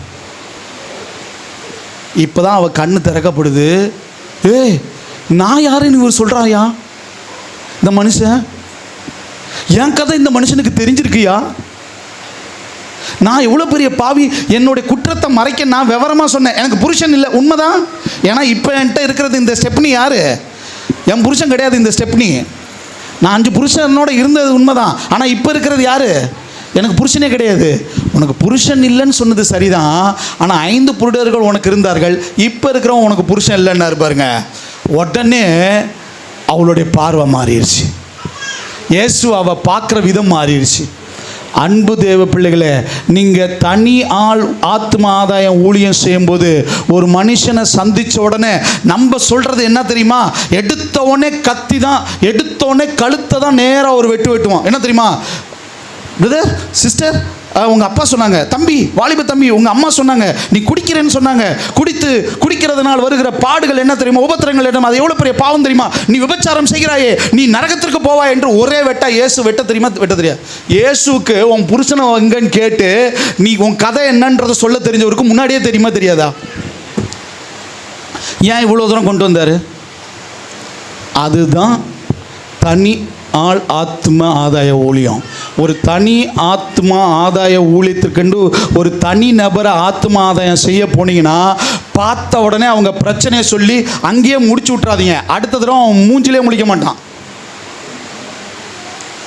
இப்போதான் அவள் கண்ணு திறக்கப்படுது. நான் யாருன்னு இவர் சொல்கிறாயா? இந்த மனுஷன், என் கதை இந்த மனுஷனுக்கு தெரிஞ்சிருக்கியா? நான் எவ்வளோ பெரிய பாவி, என்னுடைய குற்றத்தை மறைக்க நான் விவரமாக சொன்னேன், எனக்கு புருஷன் இல்லை. உண்மைதான். ஏன்னா இப்போ என்கிட்ட இருக்கிறது இந்த ஸ்டெப்னி யார்? என் புருஷன் கிடையாது இந்த ஸ்டெப்னி. நான் 5 புருஷனோட இருந்தது உண்மைதான், ஆனால் இப்போ இருக்கிறது யாரு? எனக்கு புருஷனே கிடையாது. உனக்கு புருஷன் இல்லைன்னு சொன்னது சரிதான், ஆனால் 5 புருடர்கள் உனக்கு இருந்தார்கள், இப்போ இருக்கிறவன் உனக்கு புருஷன் இல்லைன்னு பாருங்க. உடனே அவளுடைய பார்வை மாறிடுச்சு. இயேசு அவள் பார்க்குற விதம் மாறிடுச்சு. அன்பு தேவ பிள்ளைகளே, நீங்கள் தனி ஆள் ஆத்ம ஆதாயம் ஊழியம் செய்யும்போது ஒரு மனுஷனை சந்தித்த உடனே நம்ம சொல்கிறது என்ன தெரியுமா? எடுத்த உடனே கத்தி தான், எடுத்த உடனே கழுத்தை தான் நேராக ஒரு வெட்டுவோம். என்ன தெரியுமா? பிரதர், சிஸ்டர், உங்கள் அப்பா சொன்னாங்க, தம்பி, வாலிப தம்பி, உங்கள் அம்மா சொன்னாங்க, நீ குடிக்கிறேன்னு சொன்னாங்க, குடிக்கிறதுனால் வருகிற பாடுகள் என்ன தெரியுமா? உபத்திரங்கள் என்ன? அது எவ்வளோ பெரிய பாவம் தெரியுமா? நீ விபச்சாரம் செய்கிறாயே, நீ நரகத்திற்கு போவா என்று ஒரே வெட்டா இயேசு வெட்ட தெரியுமா? வெட்ட தெரியாது. இயேசுக்கு உன் புருஷனை எங்கன்னு கேட்டு நீ உன் கதை என்னன்றதை சொல்ல தெரிஞ்சவருக்கு முன்னாடியே தெரியுமா தெரியாதா? ஏன் இவ்வளோ தூரம் கொண்டு வந்தார்? அதுதான் தனி ஆள் ஆத்ம ஆதாய ஊழியம். ஒரு தனி ஆத்மா ஆதாய ஊழியத்திற்கென்று ஒரு தனி நபரை ஆத்ம ஆதாயம் செய்ய போனீங்கன்னா பார்த்த உடனே அவங்க பிரச்சனையை சொல்லி அங்கேயே முடிச்சு விட்றாதீங்க. அடுத்த தடவை அவன் மூஞ்சிலே முழிக்க மாட்டான்.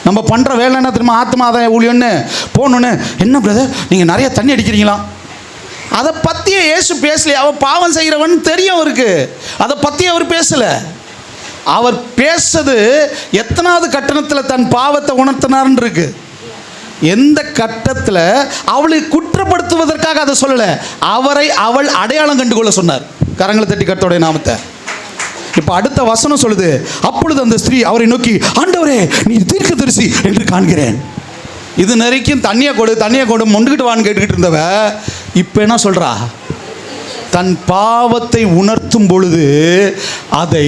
நம்ம பண்ணுற வேலை என்ன தெரியுமா? ஆத்ம ஆதாய ஊழியம்னு போகணுன்னு, என்ன பிரதர் நீங்கள் நிறைய தண்ணி அடிக்கிறீங்களா? அதை பற்றியே இயேசு பேசலையே. அவன் பாவம் செய்கிறவன் தெரியும் அவருக்கு, அதை பற்றி அவர் பேசலை. அவர் பேசுறது எத்தனாவது கட்டணத்தில் தன் பாவத்தை உணர்த்தினார்ன்னு இருக்கு. எந்த கட்டத்தில் அவளை குற்றப்படுத்துவதற்காக அதை சொல்லலை, அவள் அடையாளம் கண்டுகொள்ள சொன்னார். கரங்களை தட்டி கர்த்தருடைய நாமத்தை. இப்போ அடுத்த வசனம் சொல்லுது, அப்பொழுது அந்த ஸ்திரீ அவரை நோக்கி, ஆண்டவரே நீ தீர்க்கதரிசி என்று காண்கிறேன். இது நெருக்கும் தண்ணியை கொடு மொண்டுக்கிட்டு வான்னு கேட்டுக்கிட்டு இருந்தவ இப்போ என்ன சொல்கிறா? தன் பாவத்தை உணர்த்தும் பொழுது அதை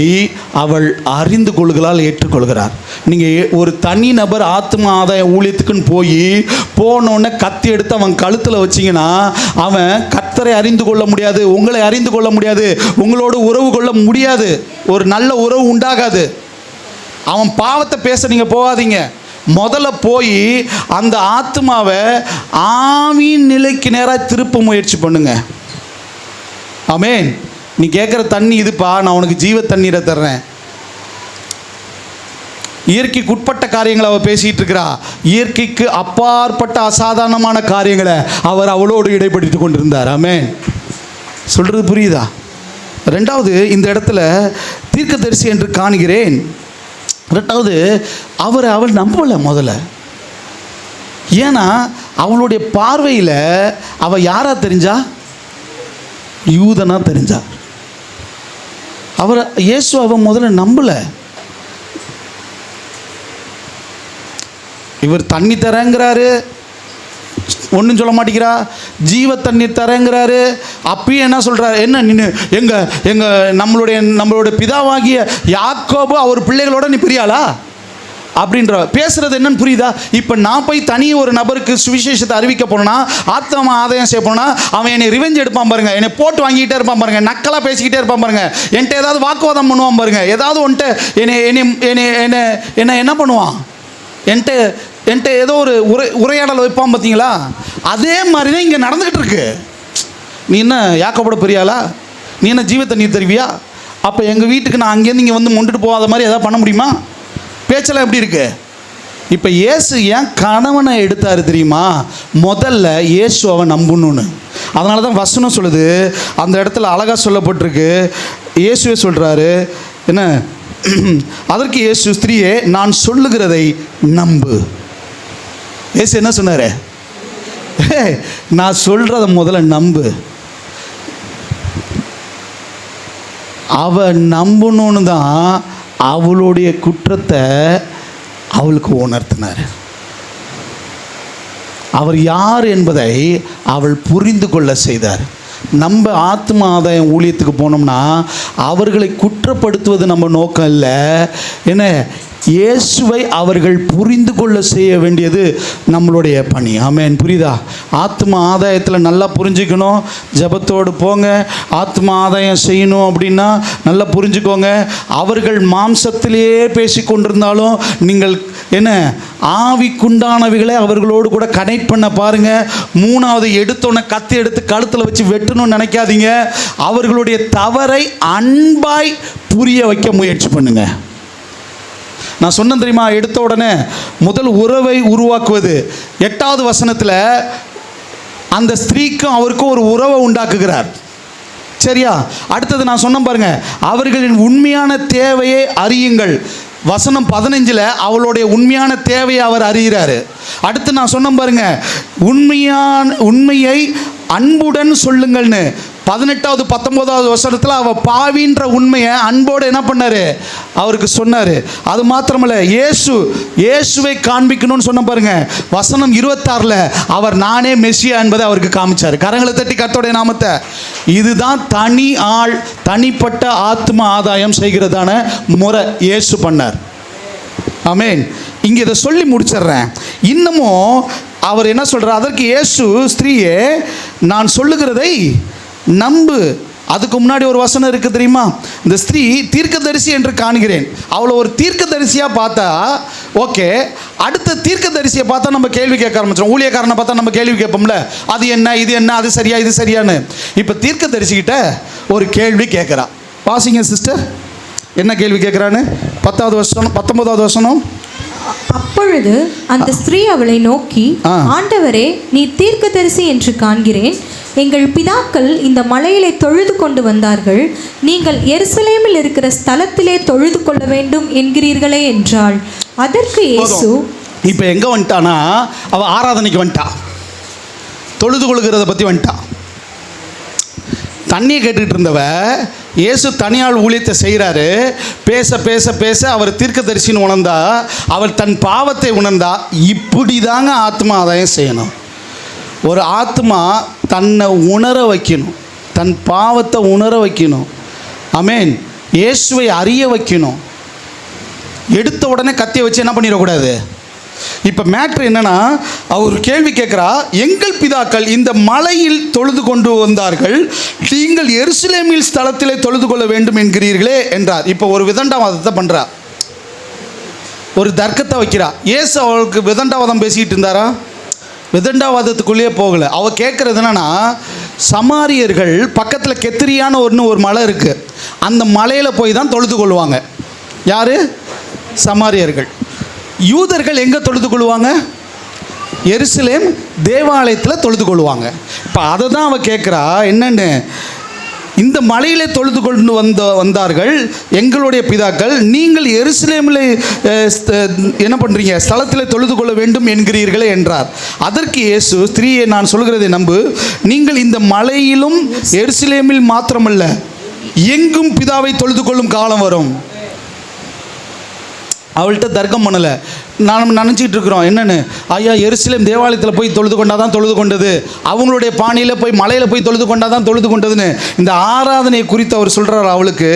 அவள் அறிந்து கொள்கிறாள், ஏற்றுக்கொள்கிறார். நீங்கள் ஒரு தனி நபர் ஆத்ம ஆதாய ஊழியத்துக்குன்னு போனோடனே கத்தி எடுத்து அவன் கழுத்தில் வச்சிங்கன்னா அவன் கர்த்தரை அறிந்து கொள்ள முடியாது, உங்களை அறிந்து கொள்ள முடியாது, உங்களோடு உறவு கொள்ள முடியாது, ஒரு நல்ல உறவு உண்டாகாது. அவன் பாவத்தை பேச நீங்கள் போகாதீங்க. முதல்ல போய் அந்த ஆத்மாவை ஆவியின் நிலைக்கு நேராக திருப்ப முயற்சி பண்ணுங்க. ஆமென். நீ கேட்குற தண்ணி இதுப்பா, நான் உனக்கு ஜீவ தண்ணீரை தர்றேன். இயற்கைக்கு உட்பட்ட காரியங்களை அவள் பேசிகிட்டு இருக்கிறா. இயற்கைக்கு அப்பாற்பட்ட அசாதாரணமான காரியங்களை அவர் அவளோடு இடைப்படுத்தி கொண்டிருந்தார். ஆமென். சொல்கிறது புரியுதா? ரெண்டாவது, இந்த இடத்துல தீர்க்கதரிசி என்று காண்கிறேன். ரெண்டாவது, அவள் நம்பலை முதல்ல. ஏன்னா அவளுடைய பார்வையில் அவள் யாரா தெரிஞ்சா? யூதனா தெரிஞ்சா. இயேசு அவன் முதல்ல நம்பலை. இவர் தண்ணி தரேங்கிறாரு, ஒன்றும் சொல்ல மாட்டேங்கிறா. ஜீவ தண்ணீர் தரேங்கிறாரு. அப்பயும் என்ன சொல்கிறார்? என்ன நின்று நம்மளுடைய பிதாவாகிய யாக்கோபு அவர் பிள்ளைகளோட நீ பிரியாளா அப்படின்ற பேசுகிறது என்னன்னு புரியுதா? இப்போ நான் போய் தனி ஒரு நபருக்கு சுவிசேஷத்தை அறிவிக்க போனேன்னா, ஆத்மா ஆதாயம் செய்ய போனா, அவன் என்னை ரிவெஞ்ச் எடுப்பான் பாருங்க, என்னை போட்டு வாங்கிக்கிட்டே இருப்பான் பாருங்க, நக்கலாக பேசிக்கிட்டே இருப்பான் பாருங்க, என்கிட்ட ஏதாவது வாக்குவாதம் பண்ணுவான் பாருங்க, ஏதாவது ஒன்ட்டு என்னை என்ன பண்ணுவான், என்கிட்ட ஏதோ ஒரு உரையாடல் வைப்பான் பார்த்தீங்களா? அதே மாதிரி தான் இங்கே நடந்துக்கிட்டு இருக்கு. நீ என்ன யாக்கோபோட பெரியாளா? நீ என்ன ஜீவ தண்ணீர் தருவியா? அப்போ எங்கள் வீட்டுக்கு நான் அங்கேருந்து இங்கே வந்து மொண்டுட்டு போகாத மாதிரி எதாவது பண்ண முடியுமா? பேச்செல்லாம் எப்படி இருக்கு? இப்போ இயேசு ஏன் கணவனை எடுத்தாரு தெரியுமா? முதல்ல இயேசு அவன் நம்பணுன்னு. அதனால தான் வசனம் சொல்லுது, அந்த இடத்துல அழகாக சொல்லப்பட்டிருக்கு. இயேசுவே சொல்கிறாரு என்ன? அதற்கு இயேசு, ஸ்திரீயே நான் சொல்லுகிறதை நம்பு. இயேசு என்ன சொன்னார்? நான் சொல்கிறத முதல்ல நம்பு. அவ நம்பணுன்னு தான் அவளுடைய குற்றத்தை அவளுக்கு உணர்த்தினார். அவர் யார் என்பதை அவள் புரிந்து கொள்ள செய்தார். நம்ம ஆத்ம ஆதாயம் ஊழியத்துக்கு போனோம்னா அவர்களை குற்றப்படுத்துவது நம்ம நோக்கம் இல்லை. என்ன, இயேசுவை அவர்கள் புரிந்து கொள்ள செய்ய வேண்டியது நம்மளுடைய பணி. ஆமென். புரியுதா? ஆத்ம ஆதாயத்தில் நல்லா புரிஞ்சுக்கணும். ஜபத்தோடு போங்க. ஆத்ம ஆதாயம் செய்யணும் அப்படின்னா நல்லா புரிஞ்சுக்கோங்க. அவர்கள் மாம்சத்திலேயே பேசி கொண்டிருந்தாலும் நீங்கள் என்ன, ஆவிக்குண்டானவைகளை அவர்களோடு கூட கனெக்ட் பண்ண பாருங்க. மூணாவது, எடுத்தோன்னே கத்தி எடுத்து கழுத்தில் வச்சு வெட்டணும்னு நினைக்காதீங்க. அவர்களுடைய தவறை அன்பாய் புரிய வைக்க முயற்சி பண்ணுங்க. நான் சொன்னேன் தெரியுமா, எடுத்த உடனே முதல் உறவை உருவாக்குவது 8வது வசனத்தில் அந்த ஸ்திரீக்கும் அவருக்கும் ஒரு உறவை உண்டாக்குகிறார். சரியா? அடுத்தது நான் சொன்னேன் பாருங்க, அவர்களின் உண்மையான தேவையை அறியுங்கள். வசனம் 15 அவளுடைய உண்மையான தேவையை அவர் அறிகிறாரு. அடுத்து நான் சொன்னேன் பாருங்க, உண்மையை அன்புடன் சொல்லுங்கள்னு 18வது 19வது வசனத்தில் அவள் பாவின்ற உண்மையை அன்போடு என்ன பண்ணார், அவருக்கு சொன்னார். அது மாத்திரமல்ல, இயேசுவை காண்பிக்கணும்னு சொன்ன பாருங்க, வசனம் 26 அவர் நானே மெசியா என்பதை அவருக்கு காமிச்சார். கரங்களை தட்டி கர்த்தருடைய நாமத்தை. இதுதான் தனிப்பட்ட ஆத்ம ஆதாயம் செய்கிறதான முறை இயேசு பண்ணார். ஆமென். இங்கே இதை சொல்லி முடிச்சிடுறேன். இன்னமும் அவர் என்ன சொல்கிறார், அதற்கு இயேசு, ஸ்திரீயே நான் சொல்லுகிறதை நம்பு. அதுக்கு முன்னாடி ஒரு வசனம் இருக்குது தெரியுமா, இந்த ஸ்திரீ தீர்க்கதரிசி என்று காண்கிறேன். அவளை ஒரு தீர்க்கதரிசியாக பார்த்தா ஓகே, அடுத்த தீர்க்கதரிசியை பார்த்தா நம்ம கேள்வி கேட்க ஆரம்பிச்சோம். ஊழியக்காரனை பார்த்தா நம்ம கேள்வி கேட்போம்ல, அது என்ன, இது என்ன, அது சரியா, இது சரியான்னு. இப்போ தீர்க்கதரிசிக்கிட்ட ஒரு கேள்வி கேட்குறா. வாசிங்க சிஸ்டர், என்ன கேள்வி கேட்குறான்னு. 10வது வசனம் 19வது வசனம். அப்பொழுது அந்த ஸ்திரீ அவளை நோக்கி, ஆண்டவரே, நீ தீர்க்கதரிசி என்று காண்கிறேன். எங்கள் பிதாக்கள் இந்த மலையிலே தொழுது கொண்டு வந்தார்கள், நீங்கள் எருசலேமில் இருக்கிற ஸ்தலத்திலே தொழுது கொள்ள வேண்டும் என்கிறீர்களே என்றாள். அதற்கு இயேசு, இப்போ எங்கே வந்துட்டானா, அவள் ஆராதனைக்கு வந்துட்டா, தொழுது கொள்கிறத பற்றி வந்துட்டா. தண்ணியை கேட்டுக்கிட்டு இருந்தவ இயேசு தனியால் ஊழியத்தை செய்கிறாரு. பேச பேச பேச அவர் தீர்க்கதரிசின்னு உணர்ந்தா, அவர் தன் பாவத்தை உணர்ந்தா. இப்படி தாங்க ஆத்மா ஆதாயம் செய்யணும். ஒரு ஆத்மா தன்னை உணர வைக்கணும், தன் பாவத்தை உணர வைக்கணும். ஆமென். இயேசுவை அறிய வைக்கணும். எடுத்த உடனே கத்தியை வச்சு என்ன பண்ணிடக்கூடாது. இப்போ மேட்ரு என்னன்னா, அவர் கேள்வி கேட்குறா, எங்கள் பிதாக்கள் இந்த மலையில் தொழுது கொண்டு வந்தார்கள், நீங்கள் எருசலேமில் ஸ்தலத்திலே தொழுது கொள்ள வேண்டும் என்கிறீர்களே என்றார். இப்போ ஒரு விதண்டாவாதத்தை பண்ணுறா, ஒரு தர்க்கத்தை வைக்கிறா. இயேசு அவளுக்கு விதண்டாவாதம் பேசிக்கிட்டு இருந்தாரா? விதண்டாவாதத்துக்குள்ளேயே போகலை. அவள் கேட்குறது என்னன்னா, சமாரியர்கள் பக்கத்தில் கெத்திரியான ஒரு மலை இருக்குது, அந்த மலையில் போய் தான் தொழுது கொள்வாங்க. யார்? சமாரியர்கள். யூதர்கள் எங்கே தொழுது கொள்வாங்க? எருசலேம் தேவாலயத்தில் தொழுது கொள்வாங்க. இப்போ அதை தான் அவள் கேட்குறா, என்னென்னு, இந்த மலையிலே தொழுது கொண்டு வந்தார்கள் எங்களுடைய பிதாக்கள், நீங்கள் எருசலேமில் என்ன பண்ணுறீங்க, ஸ்தலத்தில் தொழுது கொள்ள வேண்டும் என்கிறீர்களே என்றார். அதற்கு இயேசு, ஸ்திரீயை நான் சொல்கிறதை நம்பு, நீங்கள் இந்த மலையிலும் எருசலேமில் மாத்திரமல்ல எங்கும் பிதாவை தொழுது கொள்ளும் காலம் வரும். அவள்கிட்ட தர்க்கம் பண்ணலை. நாம் நினச்சிக்கிட்டு இருக்கிறோம் என்னென்னு, ஐயா எருசலேம் தேவாலயத்தில் போய் தொழுது கொண்டா தான் தொழுது கொண்டது, அவங்களுடைய பாணியில் போய் மலையில் போய் தொழுது கொண்டா தான் தொழுது கொண்டதுன்னு. இந்த ஆராதனையை குறித்து அவர் சொல்கிறார். அவளுக்கு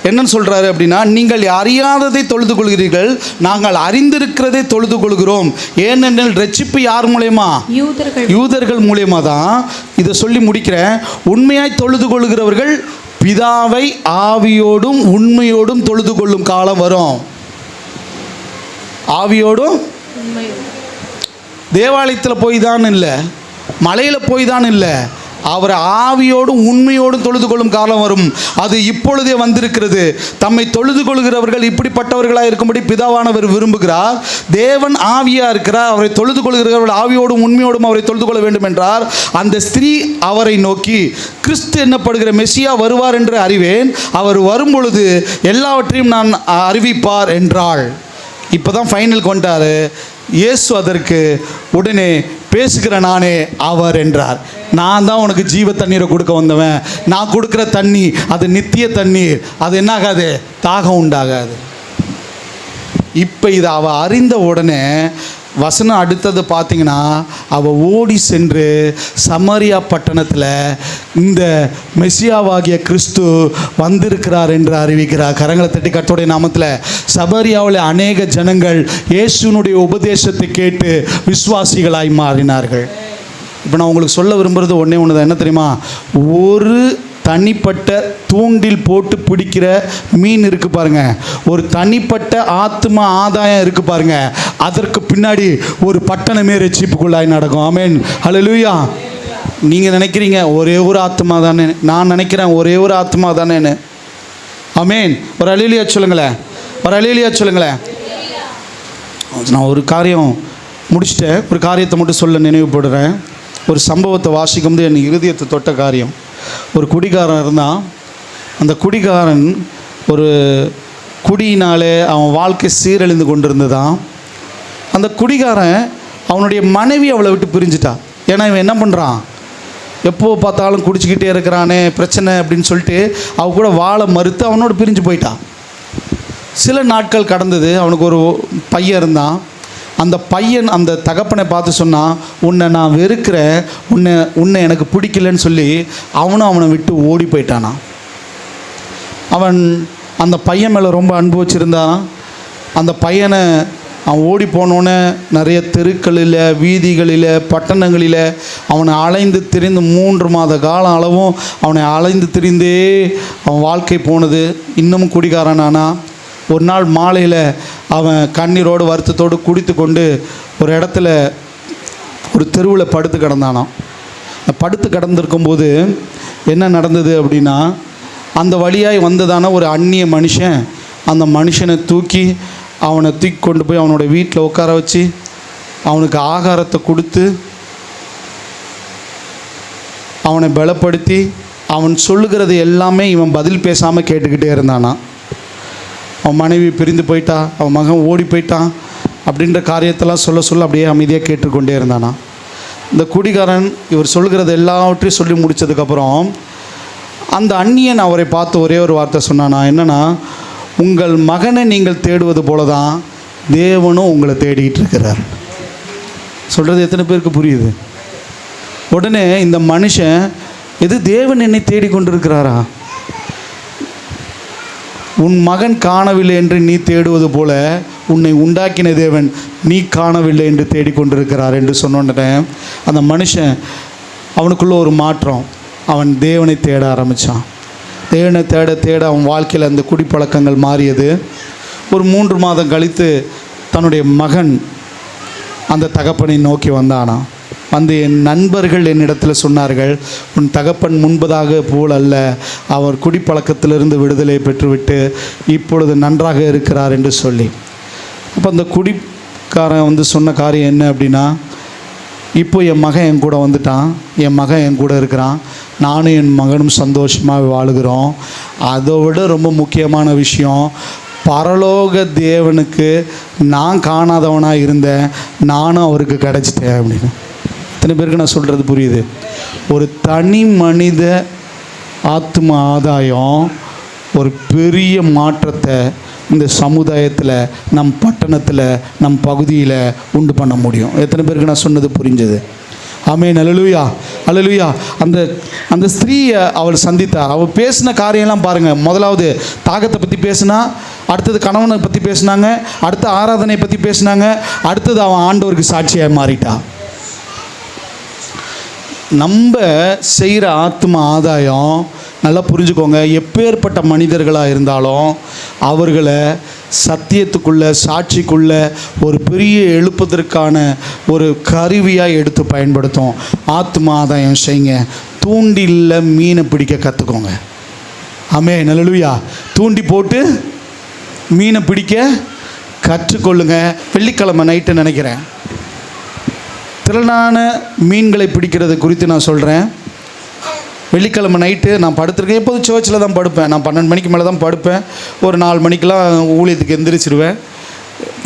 என்னன்னு சொல்கிறாரு அப்படின்னா, நீங்கள் அறியாததை தொழுது கொள்கிறீர்கள், நாங்கள் அறிந்திருக்கிறதை தொழுது கொள்கிறோம். ஏனென்றால் ரட்சிப்பு யார் மூலயமா? யூதர்கள் மூலயமா தான். இதை சொல்லி முடிக்கிறேன். உண்மையாய் தொழுது கொள்கிறவர்கள் பிதாவை ஆவியோடும் உண்மையோடும் தொழுது கொள்ளும் காலம் வரும். ஆவியோடும் தேவாலயத்தில் போய் தான் இல்லை, மலையில் போய் தான் இல்லை, அவரை ஆவியோடும் உண்மையோடும் தொழுது கொள்ளும் காலம் வரும். அது இப்பொழுதே வந்திருக்கிறது. தம்மை தொழுது கொள்கிறவர்கள் இப்படிப்பட்டவர்களாக இருக்கும்படி பிதாவானவர் விரும்புகிறார். தேவன் ஆவியாக இருக்கிறார், அவரை தொழுது கொள்கிறவர்கள் ஆவியோடும் உண்மையோடும் அவரை தொழுது கொள்ள வேண்டும் என்றார். அந்த ஸ்திரீ அவரை நோக்கி, கிறிஸ்து என்னப்படுகிற மெசியா வருவார் என்று அறிவேன், அவர் வரும்பொழுது எல்லாவற்றையும் நான் அறிவிப்பார் என்றாள். இப்போ தான் ஃபைனல் கொண்டார் இயேசு. அதற்கு உடனே பேசுகிற நானே அவர் என்றார். நான் தான் உனக்கு ஜீவ தண்ணீரை கொடுக்க வந்தவன். நான் கொடுக்குற தண்ணி அது நித்திய தண்ணீர், அது என்ன ஆகாது, தாகம் உண்டாகாது. இப்போ இதை அவள் அறிந்த உடனே வசனம் அடுத்தது பார்த்தீங்கன்னா, அவள் ஓடி சென்று சமாரியா பட்டணத்தில் இந்த மெசியாவாகிய கிறிஸ்து வந்திருக்கிறார் என்று அறிவிக்கிறார். கரங்களை தட்டி கர்த்தருடைய நாமத்தில். சமாரியாவில் அநேக ஜனங்கள் இயேசுனுடைய உபதேசத்தை கேட்டு விசுவாசிகளாய் மாறினார்கள். இப்போ நான் உங்களுக்கு சொல்ல விரும்புகிறது ஒன்றே ஒன்று தான். என்ன தெரியுமா? ஒரு தனிப்பட்ட தூண்டில் போட்டு பிடிக்கிற மீன் இருக்குது பாருங்கள், ஒரு தனிப்பட்ட ஆத்ம ஆதாயம் இருக்குது பாருங்கள், அதற்கு பின்னாடி ஒரு பட்டணமே ரட்சிப்புக்குள்ளாய் நடக்கும். ஆமென், ஹல்லேலூயா. நீங்கள் நினைக்கிறீங்க ஒரே ஒரு ஆத்மா தானே, நான் நினைக்கிறேன் ஒரே ஒரு ஆத்மா தானேன்னு. ஆமென். ஒரு அல்லேலூயா சொல்லுங்களேன், ஒரு அல்லேலூயா சொல்லுங்களேன். நான் ஒரு காரியம் முடிச்சிட்டேன், ஒரு காரியத்தை மட்டும் சொல்ல நினைவுபடுறேன். ஒரு சம்பவத்தை வாசிக்கும்போது என் இருதயத்தை தொட்ட காரியம். ஒரு குடிகாரன் இருந்தான். அந்த குடிகாரன் ஒரு குடியினாலே அவன் வாழ்க்கை சீரழிந்து கொண்டிருந்ததான். அந்த குடிகாரன் அவனுடைய மனைவி அவளை விட்டு பிரிஞ்சிட்டான். ஏன்னா இவன் என்ன பண்ணுறான், எப்போ பார்த்தாலும் குடிச்சிக்கிட்டே இருக்கிறானே, பிரச்சனை அப்படின்னு சொல்லிட்டு அவ கூட வாழ மறுத்து அவனோட பிரிஞ்சு போயிட்டான். சில நாட்கள் கடந்தது. அவனுக்கு ஒரு பையன் இருந்தான். அந்த பையன் அந்த தகப்பனை பார்த்து சொன்னான், உன்னை நான் வெறுக்கிறேன், உன்னை எனக்கு பிடிக்கலன்னு சொல்லி அவனை விட்டு ஓடி போயிட்டானா. அவன் அந்த பையன் மேலே ரொம்ப அன்பு வச்சுருந்தான். அந்த பையனை அவன் ஓடி போனோன்னே நிறைய தெருக்களில், வீதிகளில், பட்டணங்களில் அவனை அலைந்து திரிந்து 3 மாத காலம் அளவும் அவனை அலைந்து திரிந்தே அவன் வாழ்க்கை போனது. இன்னமும் குடிகாரனானா. ஒரு நாள் மாலையில் அவன் கண்ணீரோடு வருத்தத்தோடு குடித்து கொண்டு ஒரு இடத்துல ஒரு தெருவில் படுத்து கிடந்தானான். படுத்து கிடந்திருக்கும்போது என்ன நடந்தது அப்படின்னா, அந்த வழியாய் வந்ததான ஒரு அந்நிய மனுஷன் அந்த மனுஷனை அவனை தூக்கி கொண்டு போய் அவனோட வீட்டில் உட்கார வச்சு அவனுக்கு ஆகாரத்தை கொடுத்து அவனை பலப்படுத்தி அவன் சொல்லுகிறது எல்லாமே இவன் பதில் பேசாமல் கேட்டுக்கிட்டே இருந்தானா. அவன் மனைவி பிரிந்து போயிட்டா, அவன் மகன் ஓடி போயிட்டான் அப்படின்ற காரியத்தெல்லாம் சொல்ல அப்படியே அமைதியாக கேட்டுக்கொண்டே இருந்தானா. இந்த குடிகாரன் இவர் சொல்லுகிறது எல்லாவற்றையும் சொல்லி முடித்ததுக்கப்புறம் அந்த அந்நியன் அவரை பார்த்து ஒரே ஒரு வார்த்தை சொன்னானா. என்னென்னா, உங்கள் மகனை நீங்கள் தேடுவது போல தான் தேவனும் உங்களை தேடிக்கிட்டு இருக்கிறார். சொல்கிறது எத்தனை பேருக்கு புரியுது? உடனே இந்த மனுஷன், எது தேவன் என்னை தேடிக்கொண்டிருக்கிறாரா? உன் மகன் காணவில்லை என்று நீ தேடுவது போல உன்னை உண்டாக்கின தேவன் நீ காணவில்லை என்று தேடிக்கொண்டிருக்கிறார் என்று சொன்னோடனே அந்த மனுஷன் அவனுக்குள்ள ஒரு மாற்றம். அவன் தேவனை தேட ஆரம்பித்தான். தேவனை தேட தேட அவன் வாழ்க்கையில் அந்த குடிப்பழக்கங்கள் மாறியது. ஒரு 3 மாதம் கழித்து தன்னுடைய மகன் அந்த தகப்பனை நோக்கி வந்தானா. வந்து என் நண்பர்கள் என்னிடத்தில் சொன்னார்கள், உன் தகப்பன் முன்பதாக போல் அல்ல, அவர் குடிப்பழக்கத்திலிருந்து விடுதலை பெற்றுவிட்டு இப்பொழுது நன்றாக இருக்கிறார் என்று சொல்லி. அப்போ அந்த குடிக்காரன் சொன்ன காரியம் என்ன அப்படின்னா, இப்போ என் மகன் என் கூட வந்துட்டான், என் மகன் என் கூட இருக்கிறான், நானும் என் மகனும் சந்தோஷமாக வாழுகிறோம். அதை விட ரொம்ப முக்கியமான விஷயம், பரலோக தேவனுக்கு நான் காணாதவனாக இருந்தேன், நானும் அவருக்கு கிடச்சிட்டேன் அப்படின்னு. இத்தனை பேருக்கு நான் சொல்கிறது புரியுது? ஒரு தனி மனித ஆத்ம ஆதாயம் ஒரு பெரிய மாற்றத்தை இந்த சமுதாயத்தில், நம் பட்டணத்தில், நம் பகுதியில் உண்டு பண்ண முடியும். எத்தனை பேருக்கு நான் சொன்னது புரிஞ்சது? ஆமென். அல்லேலூயா, அல்லேலூயா. அந்த ஸ்திரீயை அவள் சந்தித்தார். அவள் பேசின காரியம்லாம் பாருங்கள். முதலாவது தாகத்தை பற்றி பேசினா, அடுத்தது கணவனை பற்றி பேசினாங்க, அடுத்த ஆராதனை பற்றி பேசினாங்க, அடுத்தது அவன் ஆண்டவருக்கு சாட்சியாக மாறிட்டா. நம்ம செய்கிற ஆத்ம ஆதாயம் நல்லா புரிஞ்சுக்கோங்க. எப்பேற்பட்ட மனிதர்களாக இருந்தாலும் அவர்களை சத்தியத்துக்குள்ளே, சாட்சிக்குள்ளே ஒரு பெரிய எழுப்பதற்கான ஒரு கருவியாக எடுத்து பயன்படுத்தும். ஆத்ம ஆதாயம் செய்யுங்க. தூண்டில்ல மீனை பிடிக்க கற்றுக்கோங்க. ஆமென். அல்லேலூயா. தூண்டி போட்டு மீனை பிடிக்க கற்றுக்கொள்ளுங்க. வெள்ளிக்கிழமை நைட்டு நினைக்கிறேன் திரளான மீன்களை பிடிக்கிறது குறித்து நான் சொல்கிறேன். வெள்ளிக்கிழமை நைட்டு நான் படுத்துருக்கேன். எப்போதும் சர்ச்சில் தான் படுப்பேன். நான் 12 மணிக்கு மேலே தான் படுப்பேன். ஒரு 4 மணிக்கெலாம் ஊழியத்துக்கு எந்திரிச்சிருவேன்.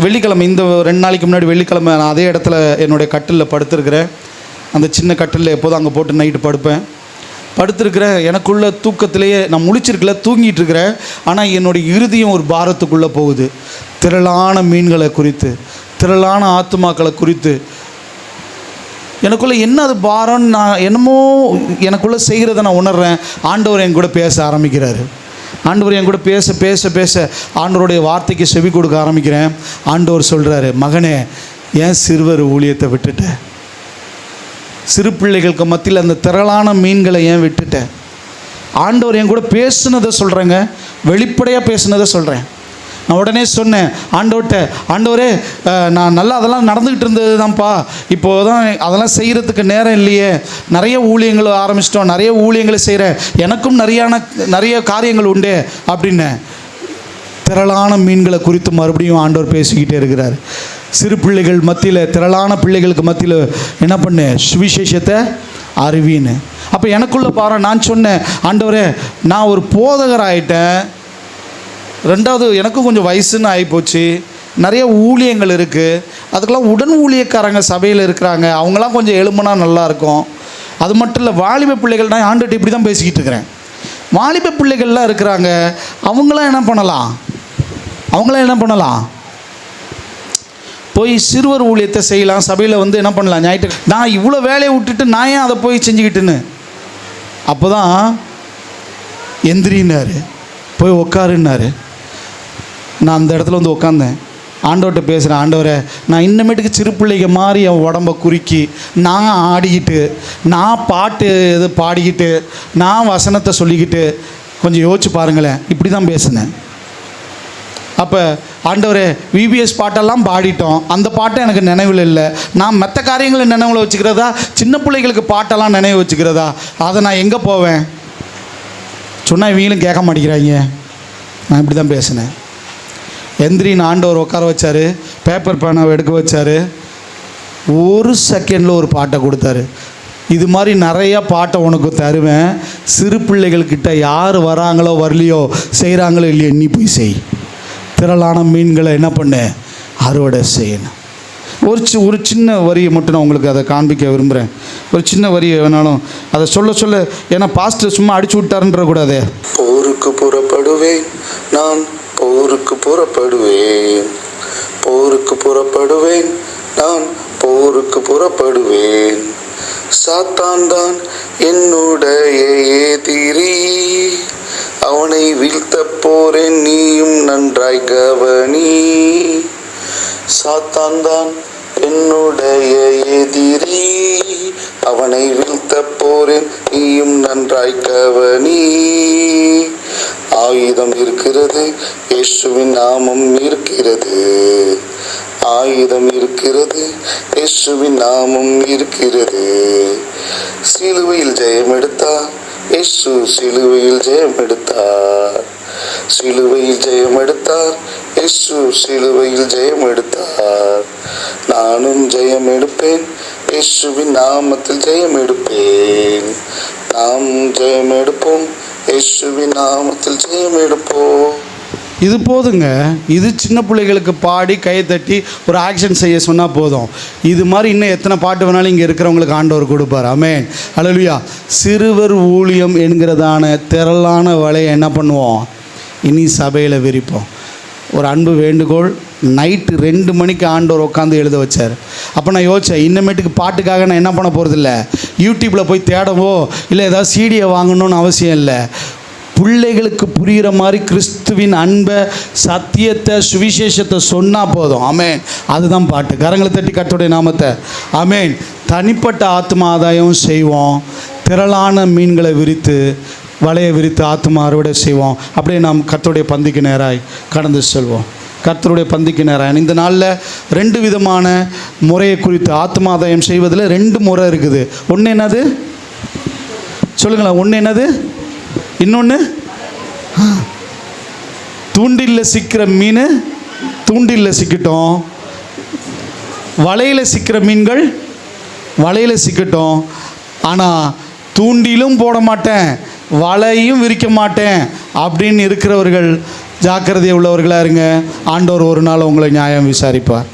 வெள்ளிக்கிழமை இந்த 2 நாளைக்கு முன்னாடி வெள்ளிக்கிழமை நான் அதே இடத்துல என்னுடைய கட்டிலில் படுத்துருக்கிறேன். அந்த சின்ன கட்டிலில் எப்போதும் அங்கே போட்டு நைட்டு படுத்துருக்கிறேன். எனக்குள்ள தூக்கத்திலேயே நான் முழிச்சிருக்கல, தூங்கிட்டு இருக்கிறேன். ஆனால் என்னுடைய இருதயம் ஒரு பாரத்துக்குள்ளே போகுது. திரளான மீன்களை குறித்து, திரளான ஆத்துமாக்களை குறித்து எனக்குள்ளே என்ன அது பாரம்னு நான் என்னமோ எனக்குள்ளே செய்கிறத நான் உணர்றேன். ஆண்டவர் என் கூட பேச ஆரம்பிக்கிறாரு. ஆண்டவர் என் கூட பேச பேச பேச ஆண்டவருடைய வார்த்தைக்கு செவி கொடுக்க ஆரம்பிக்கிறேன். ஆண்டவர் சொல்கிறாரு, மகனே, ஏன் சிறுவர் ஊழியத்தை விட்டுட்ட? சிறு பிள்ளைகளுக்கு மத்தியில் அந்த திரளான மீன்களை ஏன் விட்டுட்ட? ஆண்டவர் என் கூட பேசுனதை சொல்கிறேங்க, வெளிப்படையாக பேசுனதை சொல்கிறேன். நான் உடனே சொன்னேன் ஆண்டவர்கிட்ட, ஆண்டவரே, நான் நல்லா அதெல்லாம் நடந்துக்கிட்டு இருந்தது தான்ப்பா, இப்போது தான் அதெல்லாம் செய்கிறதுக்கு நேரம் இல்லையே, நிறைய ஊழியங்கள் ஆரம்பிச்சிட்டோம், நிறைய ஊழியங்களை செய்கிறேன், எனக்கும் நிறைய காரியங்கள் உண்டு அப்படின்னு. திரளான மீன்களை குறித்து மறுபடியும் ஆண்டவர் பேசிக்கிட்டே இருக்கிறார். சிறு பிள்ளைகள் மத்தியில், திரளான பிள்ளைகளுக்கு மத்தியில் என்ன பண்ணு, சுவிசேஷத்தை அறிவின்னு. அப்போ எனக்குள்ளே பாரு, நான் சொன்னேன், ஆண்டவரே நான் ஒரு போதகர் ஆகிட்டேன். ரெண்டாவது எனக்கும் கொஞ்சம் வயசுன்னு ஆகிப்போச்சு, நிறைய ஊழியங்கள் இருக்குது, அதுக்கெல்லாம் உடன் ஊழியக்காரங்க சபையில் இருக்கிறாங்க, அவங்களாம் கொஞ்சம் எழும்புனா நல்லாயிருக்கும். அது மட்டும் இல்லை, வாலிப பிள்ளைகள், நான் ஆண்டுகிட்ட இப்படி தான் பேசிக்கிட்டு இருக்கிறேன். வாலிப பிள்ளைகள்லாம் இருக்கிறாங்க, அவங்களாம் என்ன பண்ணலாம், போய் சிறுவர் ஊழியத்தை செய்யலாம், சபையில் வந்து என்ன பண்ணலாம், ஞாயிற்று நான் இவ்வளோ வேலையை விட்டுட்டு நான் ஏன் அதை போய் செஞ்சுக்கிட்டுன்னு. அப்போ தான் எந்திரின்னாரு, போய் உக்காருன்னாரு. நான் அந்த இடத்துல வந்து உட்காந்தேன், ஆண்டவர்கிட்ட பேசுகிறேன், ஆண்டவரை நான் இன்னமேட்டுக்கு சிறு பிள்ளைங்க மாதிரி என் உடம்பை குறுக்கி நான் ஆடிக்கிட்டு, நான் பாட்டு இது பாடிக்கிட்டு, நான் வசனத்தை சொல்லிக்கிட்டு, கொஞ்சம் யோசிச்சு பாருங்களேன், இப்படி தான் பேசுனேன். அப்போ ஆண்டவரே விபிஎஸ் பாட்டெல்லாம் பாடிட்டோம், அந்த பாட்டை எனக்கு நினைவில் இல்லை, நான் மற்ற காரியங்களை நினைவில் வச்சுக்கிறதா, சின்ன பிள்ளைகளுக்கு பாட்டெல்லாம் நினைவு வச்சுக்கிறதா, அதை நான் எங்கே போவேன் சொன்னால் இவங்களும் கேட்க மாட்டேங்கிறாங்க. நான் இப்படி தான் பேசினேன். எந்திரின்னு ஆண்டவர் உட்கார வச்சார், பேப்பர் பேனாவை எடுக்க வச்சார், ஒரு செகண்டில் ஒரு பாட்டை கொடுத்தாரு. இது மாதிரி நிறையா பாட்டை உனக்கு தருவேன், சிறு பிள்ளைகள்கிட்ட யார் வராங்களோ வரலையோ செய்கிறாங்களோ இல்லையோ நீ போய் செய், திரளான மீன்களை என்ன பண்ணு, அறுவடை செய்யணும். ஒரு சின்ன வரியை மட்டும் நான் உங்களுக்கு அதை காண்பிக்க விரும்புகிறேன். ஒரு சின்ன வரியை வேணாலும் அதை சொல்ல, ஏன்னா பாஸ்டர் சும்மா அடிச்சு விட்டாருன்ற கூடாதே. போருக்கு புறப்படுவேன் நான், போருக்கு புறப்படுவேன், போருக்கு புறப்படுவேன் நான், போருக்கு புறப்படுவேன். சாத்தான் தான் என்னுடைய எதிரி, அவனை வீழ்த்த போறேன், நீயும் நன்றாய் கவனி. சாத்தான் தான் என்னுடைய எதிரி, அவனை வீழ்த்த போறேன், நீயும் நன்றாய் கவனி. ஆயுதம் இருக்கிறது, இயேசுவின் நாமம் இருக்கிறது, ஆயுதம் இருக்கிறது, இயேசுவின் நாமம் இருக்கிறது. சிலுவையில் ஜெயம் எடுத்தார் இயேசு, சிலுவையில் ஜெயம் எடுத்தார், சிலுவையில் ஜெயம் எடுத்தார் இயேசு, சிலுவையில் ஜெயம் எடுத்தார். நானும் ஜெயம் எடுப்பேன், இயேசுவின் நாமத்தில் ஜெயம் எடுப்பேன். நாம் ஜெயம் எடுப்போம், இயேசுவின் நாமத்தில் ஜெயம் எடுப்போம். இது போதுங்க. இது சின்ன பிள்ளைகளுக்கு பாடி கையை தட்டி ஒரு ஆக்ஷன் செய்ய சொன்னால் போதும். இது மாதிரி இன்னும் எத்தனை பாட்டு வேணாலும் இங்கே இருக்கிறவங்களுக்கு ஆண்டவர் கொடுப்பார். ஆமென், அல்லேலூயா. சிறுவர் ஊழியம் என்கிறதான திரளான வலையை என்ன பண்ணுவோம், இனி சபையில் விரிப்போம். ஒரு அன்பு வேண்டுகோள், நைட்டு 2 மணிக்கு ஆண்டவர் உட்காந்து எழுத வச்சார். அப்போ நான் யோசித்தேன், இன்னமேட்டுக்கு பாட்டுக்காக நான் என்ன பண்ண போகிறதில்ல, யூடியூப்பில் போய் தேடவோ இல்லை ஏதாவது சீடியை வாங்கணும்னு அவசியம் இல்லை. பிள்ளைகளுக்கு புரிகிற மாதிரி கிறிஸ்துவின் அன்பை, சத்தியத்தை, சுவிசேஷத்தை சொன்னால் போதும். ஆமென், அதுதான் பாட்டு. கரங்களை தட்டி கர்த்தருடைய நாமத்தை ஆமென். தனிப்பட்ட ஆத்ம ஆதாயம் செய்வோம், திரளான மீன்களை விரித்து வலையை விரித்து ஆத்மா அறுவடை செய்வோம். அப்படியே நாம் கர்த்தருடைய பந்திக்கு நேராய் கடந்து செல்வோம். கர்த்தருடைய பந்திக்கு நேராக இந்த நாளில் 2 விதமான முறையை குறித்து ஆத்மாதாயம் செய்வதில் 2 முறை இருக்குது. ஒன்று என்னது சொல்லுங்களேன், ஒன்று என்னது, இன்னொன்று தூண்டிலில் சிக்கிற மீன் தூண்டிலில் சிக்கட்டும், வலையில் சிக்கிற மீன்கள் வலையில் சிக்கட்டும், ஆனால் தூண்டிலும் போட மாட்டேன், வலையும் விரிக்க மாட்டேன் அப்படின்னு இருக்கிறவர்கள் ஜாக்கிரதை உள்ளவர்களாக இருங்க. ஆண்டவர் ஒரு நாள் உங்களை நியாயம் விசாரிப்பார்.